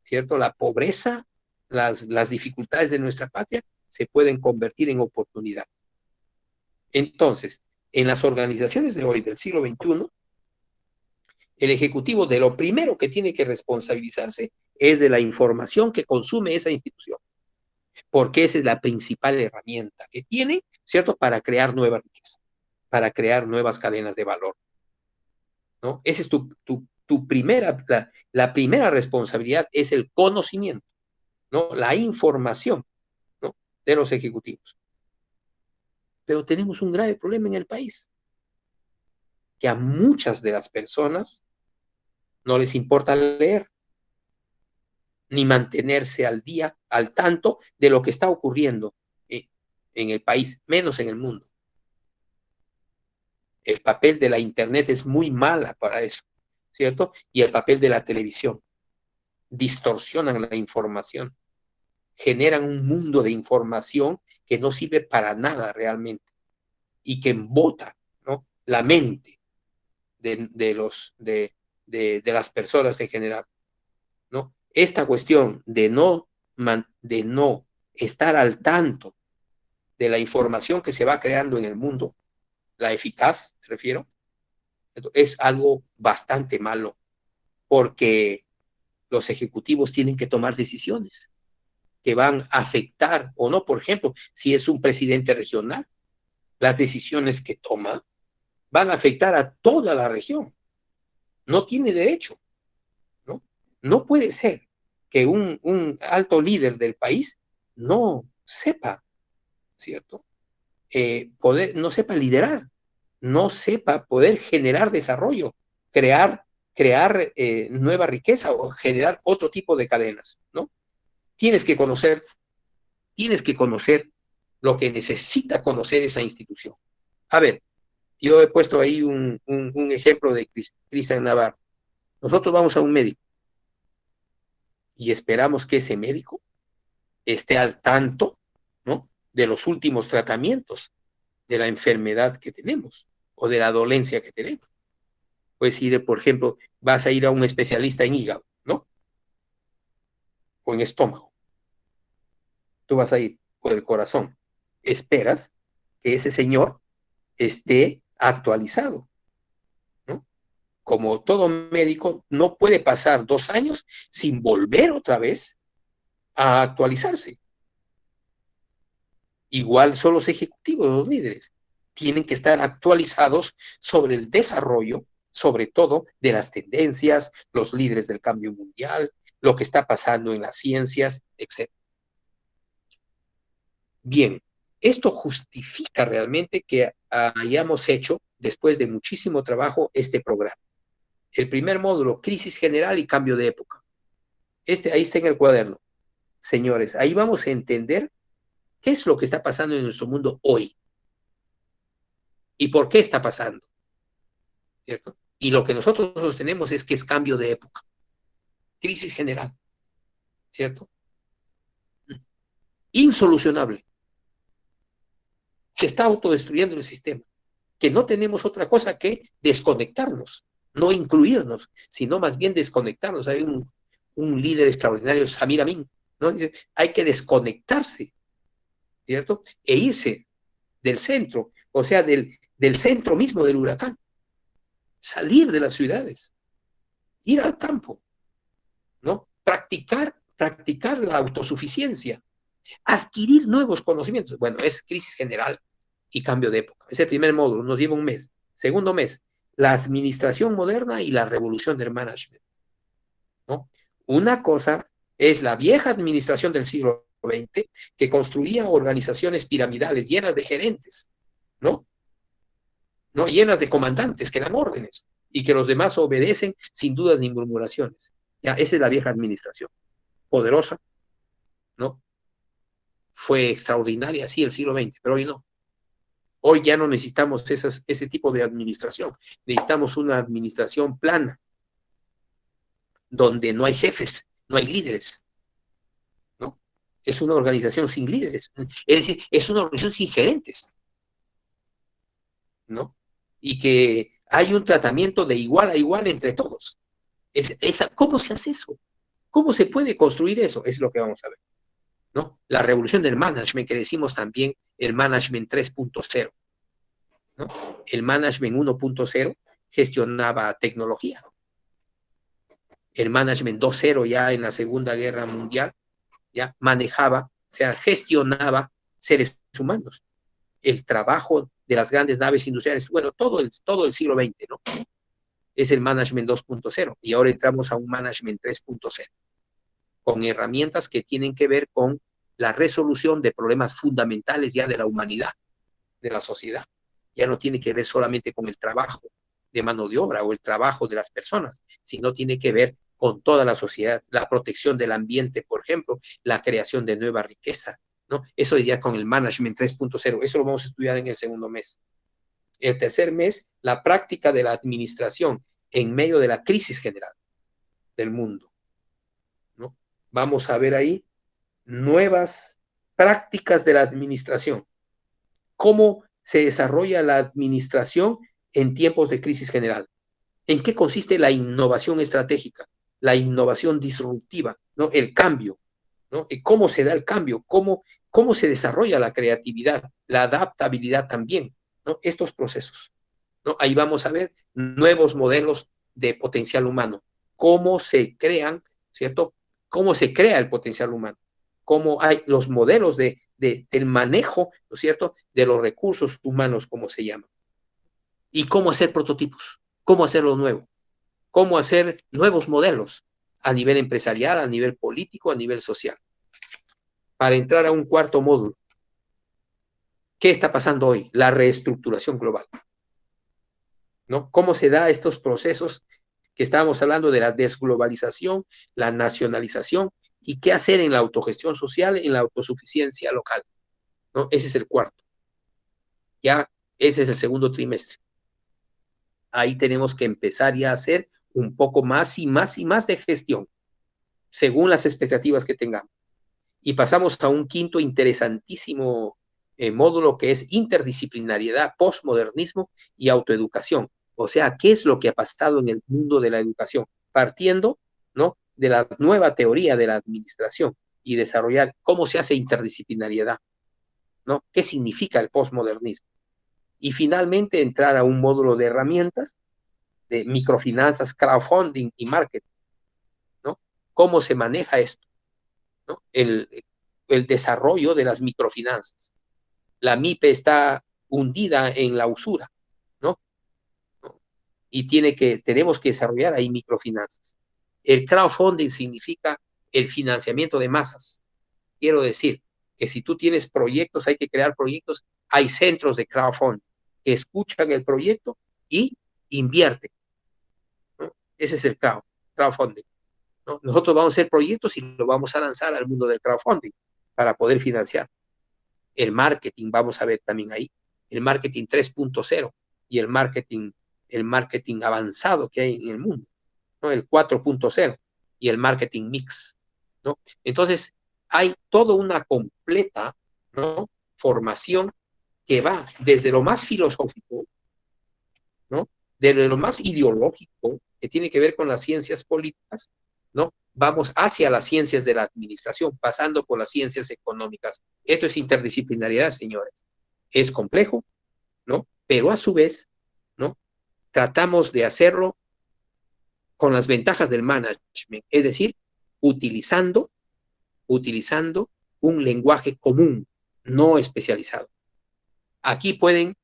A: ¿cierto?, la pobreza, las dificultades de nuestra patria, se pueden convertir en oportunidad. Entonces, en las organizaciones de hoy, del siglo XXI, el ejecutivo de lo primero que tiene que responsabilizarse es de la información que consume esa institución, porque esa es la principal herramienta que tiene, ¿cierto?, para crear nueva riqueza, para crear nuevas cadenas de valor, ¿no? Esa es tu primera, la primera responsabilidad es el conocimiento, ¿no?, la información, ¿no?, de los ejecutivos. Pero tenemos un grave problema en el país, que a muchas de las personas no les importa leer, ni mantenerse al día, al tanto de lo que está ocurriendo en el país, menos en el mundo. El papel de la Internet es muy mala para eso, ¿cierto? Y el papel de la televisión. Distorsionan la información, generan un mundo de información que no sirve para nada realmente y que embota, ¿no?, la mente de las personas en general, ¿no? Esta cuestión de no estar al tanto de la información que se va creando en el mundo, la eficaz, me refiero, es algo bastante malo, porque los ejecutivos tienen que tomar decisiones que van a afectar o no. Por ejemplo, si es un presidente regional, las decisiones que toma van a afectar a toda la región. No tiene derecho, ¿no? No puede ser que un alto líder del país no sepa, ¿cierto?, no sepa liderar, no sepa poder generar desarrollo, crear nueva riqueza o generar otro tipo de cadenas, ¿no? Tienes que conocer lo que necesita conocer esa institución. A ver, yo he puesto ahí un ejemplo de Cristian Navarro. Nosotros vamos a un médico y esperamos que ese médico esté al tanto, ¿no?, de los últimos tratamientos de la enfermedad que tenemos o de la dolencia que tenemos. Puedes ir, por ejemplo, vas a ir a un especialista en hígado, ¿no?, o en estómago. Tú vas a ir por el corazón. Esperas que ese señor esté actualizado, ¿no? Como todo médico, no puede pasar 2 años sin volver otra vez a actualizarse. Igual son los ejecutivos, los líderes. Tienen que estar actualizados sobre el desarrollo, sobre todo de las tendencias, los líderes del cambio mundial, lo que está pasando en las ciencias, etc. Bien, esto justifica realmente que hayamos hecho, después de muchísimo trabajo, este programa. El primer módulo, crisis general y cambio de época. Ahí está en el cuaderno. Señores, ahí vamos a entender qué es lo que está pasando en nuestro mundo hoy y por qué está pasando, ¿cierto? Y lo que nosotros sostenemos es que es cambio de época, crisis general. ¿cierto? Insolucionable. Se está autodestruyendo el sistema, que no tenemos otra cosa que desconectarnos, no incluirnos, sino más bien desconectarnos. Hay un líder extraordinario, Samir Amin, ¿no? Dice, hay que desconectarse, ¿cierto? E irse del centro, o sea, del centro mismo del huracán, salir de las ciudades, ir al campo, ¿no? Practicar la autosuficiencia, adquirir nuevos conocimientos. Bueno, es crisis general y cambio de época. Es el primer módulo, nos lleva un mes. Segundo mes, la administración moderna y la revolución del management, ¿no? Una cosa es la vieja administración del siglo XX que construía organizaciones piramidales llenas de gerentes, ¿no? ¿No? Llenas de comandantes que dan órdenes y que los demás obedecen sin dudas ni murmuraciones. Ya, esa es la vieja administración, poderosa, ¿no? Fue extraordinaria, sí, el siglo XX, pero hoy no. Hoy ya no necesitamos ese tipo de administración. Necesitamos una administración plana, donde no hay jefes, no hay líderes, ¿no? Es una organización sin líderes. Es decir, es una organización sin gerentes, ¿no? Y que hay un tratamiento de igual a igual entre todos. ¿Cómo se hace eso? ¿Cómo se puede construir eso? Es lo que vamos a ver, ¿no? La revolución del management, que decimos también el management 3.0, ¿no? El management 1.0 gestionaba tecnología. El management 2.0 ya en la Segunda Guerra Mundial ya manejaba, o sea, gestionaba seres humanos. El trabajo de las grandes naves industriales, bueno, todo el siglo XX, ¿no? Es el management 2.0 y ahora entramos a un management 3.0 con herramientas que tienen que ver con la resolución de problemas fundamentales ya de la humanidad, de la sociedad. Ya no tiene que ver solamente con el trabajo de mano de obra o el trabajo de las personas, sino tiene que ver con toda la sociedad, la protección del ambiente, por ejemplo, la creación de nueva riqueza, ¿no? Eso ya con el management 3.0, eso lo vamos a estudiar en el segundo mes. El tercer mes, la práctica de la administración en medio de la crisis general del mundo, ¿no? Vamos a ver ahí nuevas prácticas de la administración. ¿Cómo se desarrolla la administración en tiempos de crisis general? ¿En qué consiste la innovación estratégica, la innovación disruptiva, ¿no? El cambio, ¿no? ¿Y cómo se da el cambio? ¿Cómo se desarrolla la creatividad, la adaptabilidad también, ¿no? Estos procesos, ¿no? Ahí vamos a ver nuevos modelos de potencial humano, cómo se crean, ¿cierto? Cómo se crea el potencial humano, cómo hay los modelos del manejo, ¿no es cierto?, de los recursos humanos, como se llama. Y cómo hacer prototipos, cómo hacerlo nuevo, cómo hacer nuevos modelos a nivel empresarial, a nivel político, a nivel social. Para entrar a un cuarto módulo, ¿qué está pasando hoy? La reestructuración global, ¿no? ¿Cómo se da estos procesos que estábamos hablando de la desglobalización, la nacionalización y qué hacer en la autogestión social, en la autosuficiencia local, ¿no? Ese es el cuarto. Ya, ese es el segundo trimestre. Ahí tenemos que empezar ya a hacer un poco más y más y más de gestión, según las expectativas que tengamos. Y pasamos a un quinto interesantísimo módulo que es interdisciplinariedad, postmodernismo y autoeducación. O sea, ¿qué es lo que ha pasado en el mundo de la educación? Partiendo, ¿no?, de la nueva teoría de la administración y desarrollar cómo se hace interdisciplinariedad, ¿no? ¿Qué significa el postmodernismo? Y finalmente entrar a un módulo de herramientas de microfinanzas, crowdfunding y marketing, ¿no? ¿Cómo se maneja esto? ¿No? El desarrollo de las microfinanzas. La MIPE está hundida en la usura, ¿no? Y tenemos que desarrollar ahí microfinanzas. El crowdfunding significa el financiamiento de masas. Quiero decir que si tú tienes proyectos, hay que crear proyectos, hay centros de crowdfunding que escuchan el proyecto y invierten, ¿no? Ese es el crowdfunding, ¿no? Nosotros vamos a hacer proyectos y lo vamos a lanzar al mundo del crowdfunding para poder financiar. El marketing, vamos a ver también ahí, el marketing 3.0 y el marketing avanzado que hay en el mundo, ¿no? El 4.0 y el marketing mix, ¿no? Entonces, hay toda una completa, ¿no?, formación que va desde lo más filosófico, ¿no?, desde lo más ideológico, que tiene que ver con las ciencias políticas, ¿no?, vamos hacia las ciencias de la administración, pasando por las ciencias económicas. Esto es interdisciplinariedad, señores. Es complejo, ¿no?, pero a su vez, ¿no?, tratamos de hacerlo con las ventajas del management, es decir, utilizando un lenguaje común, no especializado. Aquí pueden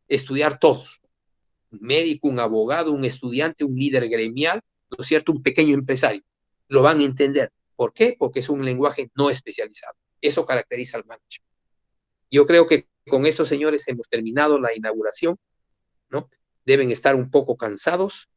A: estudiar todos, un médico, un abogado, un estudiante, un líder gremial, ¿no es cierto?, un pequeño empresario. Lo van a entender. ¿Por qué? Porque es un lenguaje no especializado. Eso caracteriza al management. Yo creo que con estos señores hemos terminado la inauguración, ¿no? Deben estar un poco cansados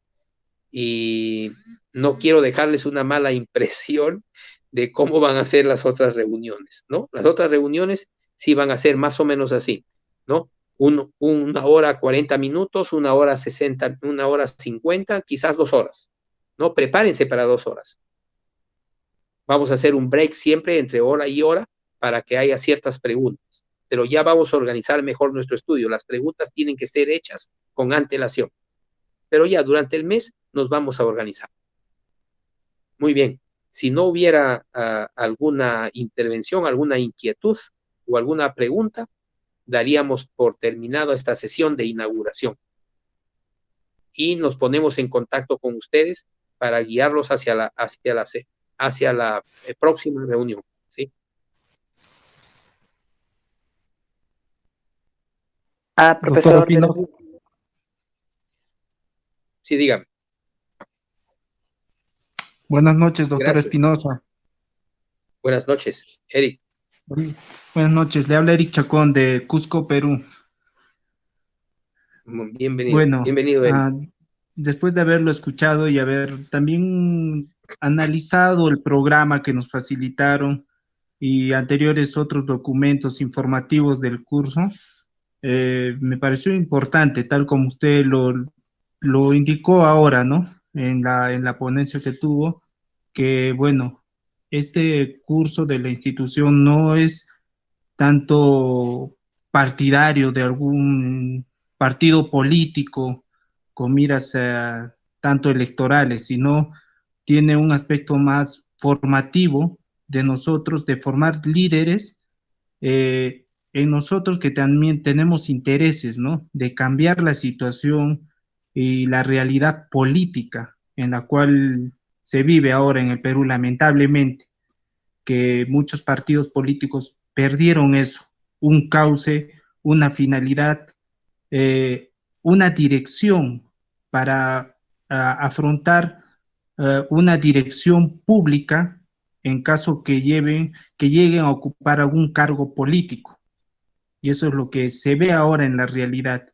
A: y no quiero dejarles una mala impresión de cómo van a ser las otras reuniones, ¿no? Las otras reuniones sí van a ser más o menos así, ¿no? Una hora 40 minutos, una hora 60, una hora 50, quizás 2 horas, ¿no? Prepárense para 2 horas. Vamos a hacer un break siempre entre hora y hora para que haya ciertas preguntas, pero ya vamos a organizar mejor nuestro estudio. Las preguntas tienen que ser hechas con antelación, pero ya durante el mes nos vamos a organizar. Muy bien. Si no hubiera alguna intervención, alguna inquietud o alguna pregunta, daríamos por terminado esta sesión de inauguración. Y nos ponemos en contacto con ustedes para guiarlos hacia la próxima reunión, ¿sí?
C: Profesor.
A: Sí, dígame.
E: Buenas noches, doctor
A: Gracias.
E: Espinosa.
A: Buenas noches, Eric.
E: Buenas noches, le habla Eric Chacón de Cusco, Perú.
A: Bienvenido.
E: Bueno,
A: bienvenido, Eric.
E: Después de haberlo escuchado y haber también analizado el programa que nos facilitaron y anteriores otros documentos informativos del curso, me pareció importante, tal como usted lo indicó ahora, ¿no? En la ponencia que tuvo, que bueno, este curso de la institución no es tanto partidario de algún partido político con miras tanto electorales, sino tiene un aspecto más formativo de nosotros, de formar líderes en nosotros que también tenemos intereses, ¿no? De cambiar la situación y la realidad política en la cual se vive ahora en el Perú, lamentablemente, que muchos partidos políticos perdieron eso, un cauce, una finalidad, una dirección para afrontar una dirección pública en caso que lleguen a ocupar algún cargo político. Y eso es lo que se ve ahora en la realidad.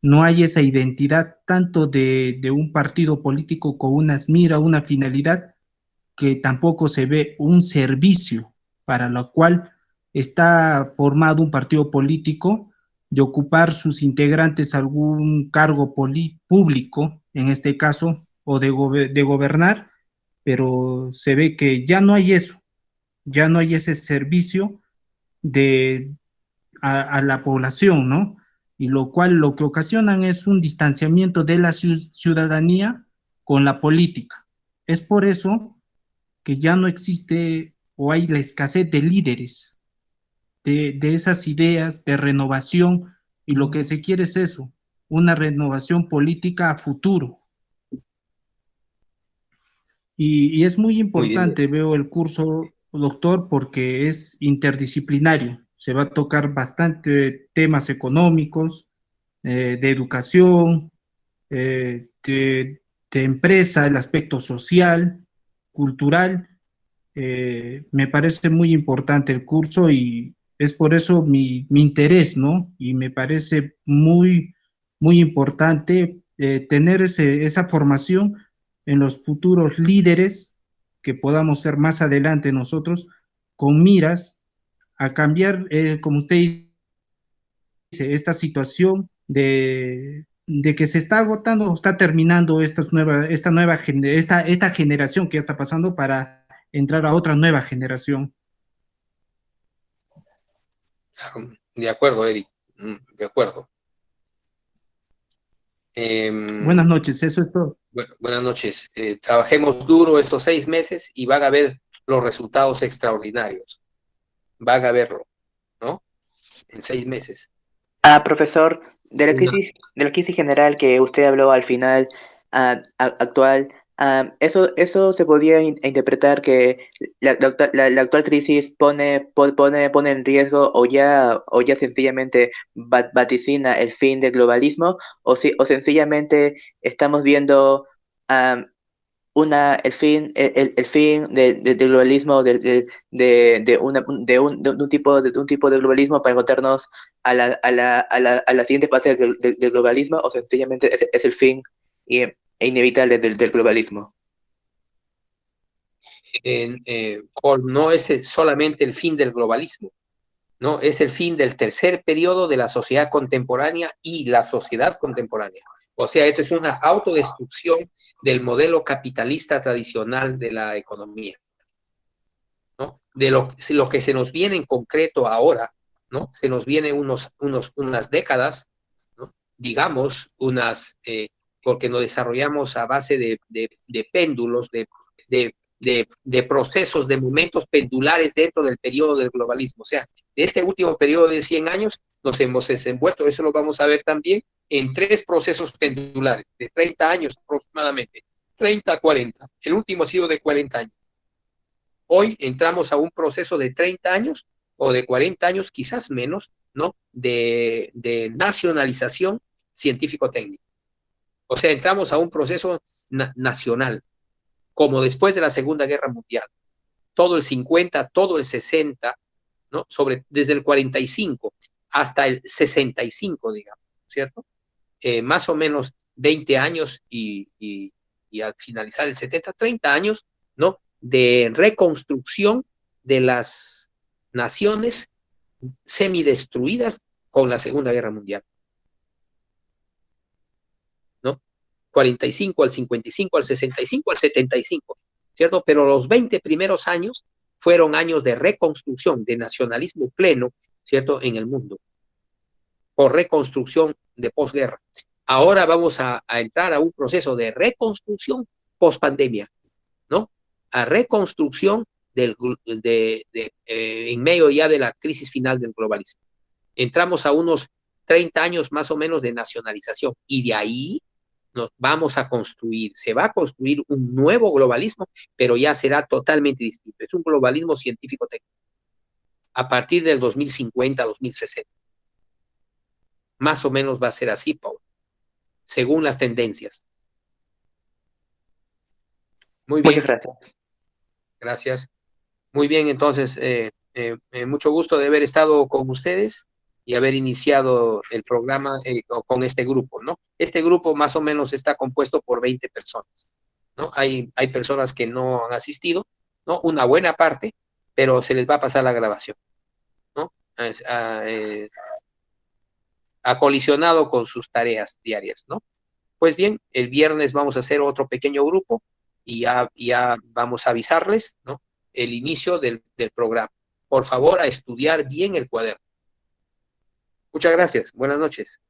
E: No hay esa identidad tanto de un partido político con unas miras, una finalidad, que tampoco se ve un servicio para lo cual está formado un partido político de ocupar sus integrantes algún cargo público, en este caso, o de gobernar, pero se ve que ya no hay eso, ya no hay ese servicio a la población, ¿no? Y lo cual lo que ocasionan es un distanciamiento de la ciudadanía con la política. Es por eso que ya no existe o hay la escasez de líderes, de esas ideas de renovación, y lo que se quiere es eso, una renovación política a futuro. Y es muy importante, veo el curso, doctor, porque es interdisciplinario. Se va a tocar bastante temas económicos, de educación, de empresa, el aspecto social, cultural. Me parece muy importante el curso y es por eso mi interés, ¿no? Y me parece muy, muy importante tener esa formación en los futuros líderes que podamos ser más adelante nosotros, con miras a cambiar, como usted dice, esta situación de que se está agotando o está terminando esta generación que ya está pasando para entrar a otra nueva generación.
A: De acuerdo, Eric, de acuerdo.
E: Buenas noches, eso es todo.
A: Bueno, buenas noches. Trabajemos duro estos 6 meses y van a ver los resultados extraordinarios. Van a verlo, ¿no? En 6 meses.
C: Profesor, de la crisis general que usted habló al final, actual, eso se podría interpretar que la actual crisis pone en riesgo o ya sencillamente vaticina el fin del globalismo, o sencillamente estamos viendo el fin del globalismo, de un tipo de globalismo para encontrarnos a la siguiente fase del globalismo, o sencillamente es el fin inevitable del globalismo.
A: Paul, no es solamente el fin del globalismo, ¿no? Es el fin del tercer periodo de la sociedad contemporánea y la sociedad contemporánea. O sea, esto es una autodestrucción del modelo capitalista tradicional de la economía, ¿no? De lo que se nos viene en concreto ahora, ¿no? Se nos viene unas décadas, ¿no? Digamos, porque nos desarrollamos a base de péndulos, de procesos, de momentos pendulares dentro del periodo del globalismo. O sea, de este último periodo de 100 años nos hemos desenvuelto, eso lo vamos a ver también, en 3 procesos pendulares, de 30 años aproximadamente, 30 a 40. El último ha sido de 40 años. Hoy entramos a un proceso de 30 años o de 40 años, quizás menos, ¿no? De nacionalización científico-técnica. O sea, entramos a un proceso nacional, como después de la Segunda Guerra Mundial. Todo el 50, todo el 60, ¿no? Desde el 45 hasta el 65, digamos, ¿cierto? Más o menos 20 años y al finalizar el 70, 30 años, ¿no? De reconstrucción de las naciones semidestruidas con la Segunda Guerra Mundial, ¿no? 45 al 55, al 65, al 75, ¿cierto? Pero los 20 primeros años fueron años de reconstrucción, de nacionalismo pleno, ¿cierto? En el mundo, por reconstrucción de posguerra. Ahora vamos a entrar a un proceso de reconstrucción post-pandemia, ¿no? A reconstrucción en medio ya de la crisis final del globalismo. Entramos a unos 30 años más o menos de nacionalización y de ahí nos vamos a construir, se va a construir un nuevo globalismo, pero ya será totalmente distinto. Es un globalismo científico-técnico a partir del 2050, 2060. Más o menos va a ser así, Paul, según las tendencias. Muy bien.
C: Muchas gracias.
A: Gracias. Muy bien, entonces, mucho gusto de haber estado con ustedes y haber iniciado el programa con este grupo, ¿no? Este grupo más o menos está compuesto por 20 personas, ¿no? Hay personas que no han asistido, ¿no? Una buena parte, pero se les va a pasar la grabación, ¿no? Ha colisionado con sus tareas diarias, ¿no? Pues bien, el viernes vamos a hacer otro pequeño grupo y ya vamos a avisarles, ¿no? El inicio del programa. Por favor, a estudiar bien el cuaderno. Muchas gracias. Buenas noches.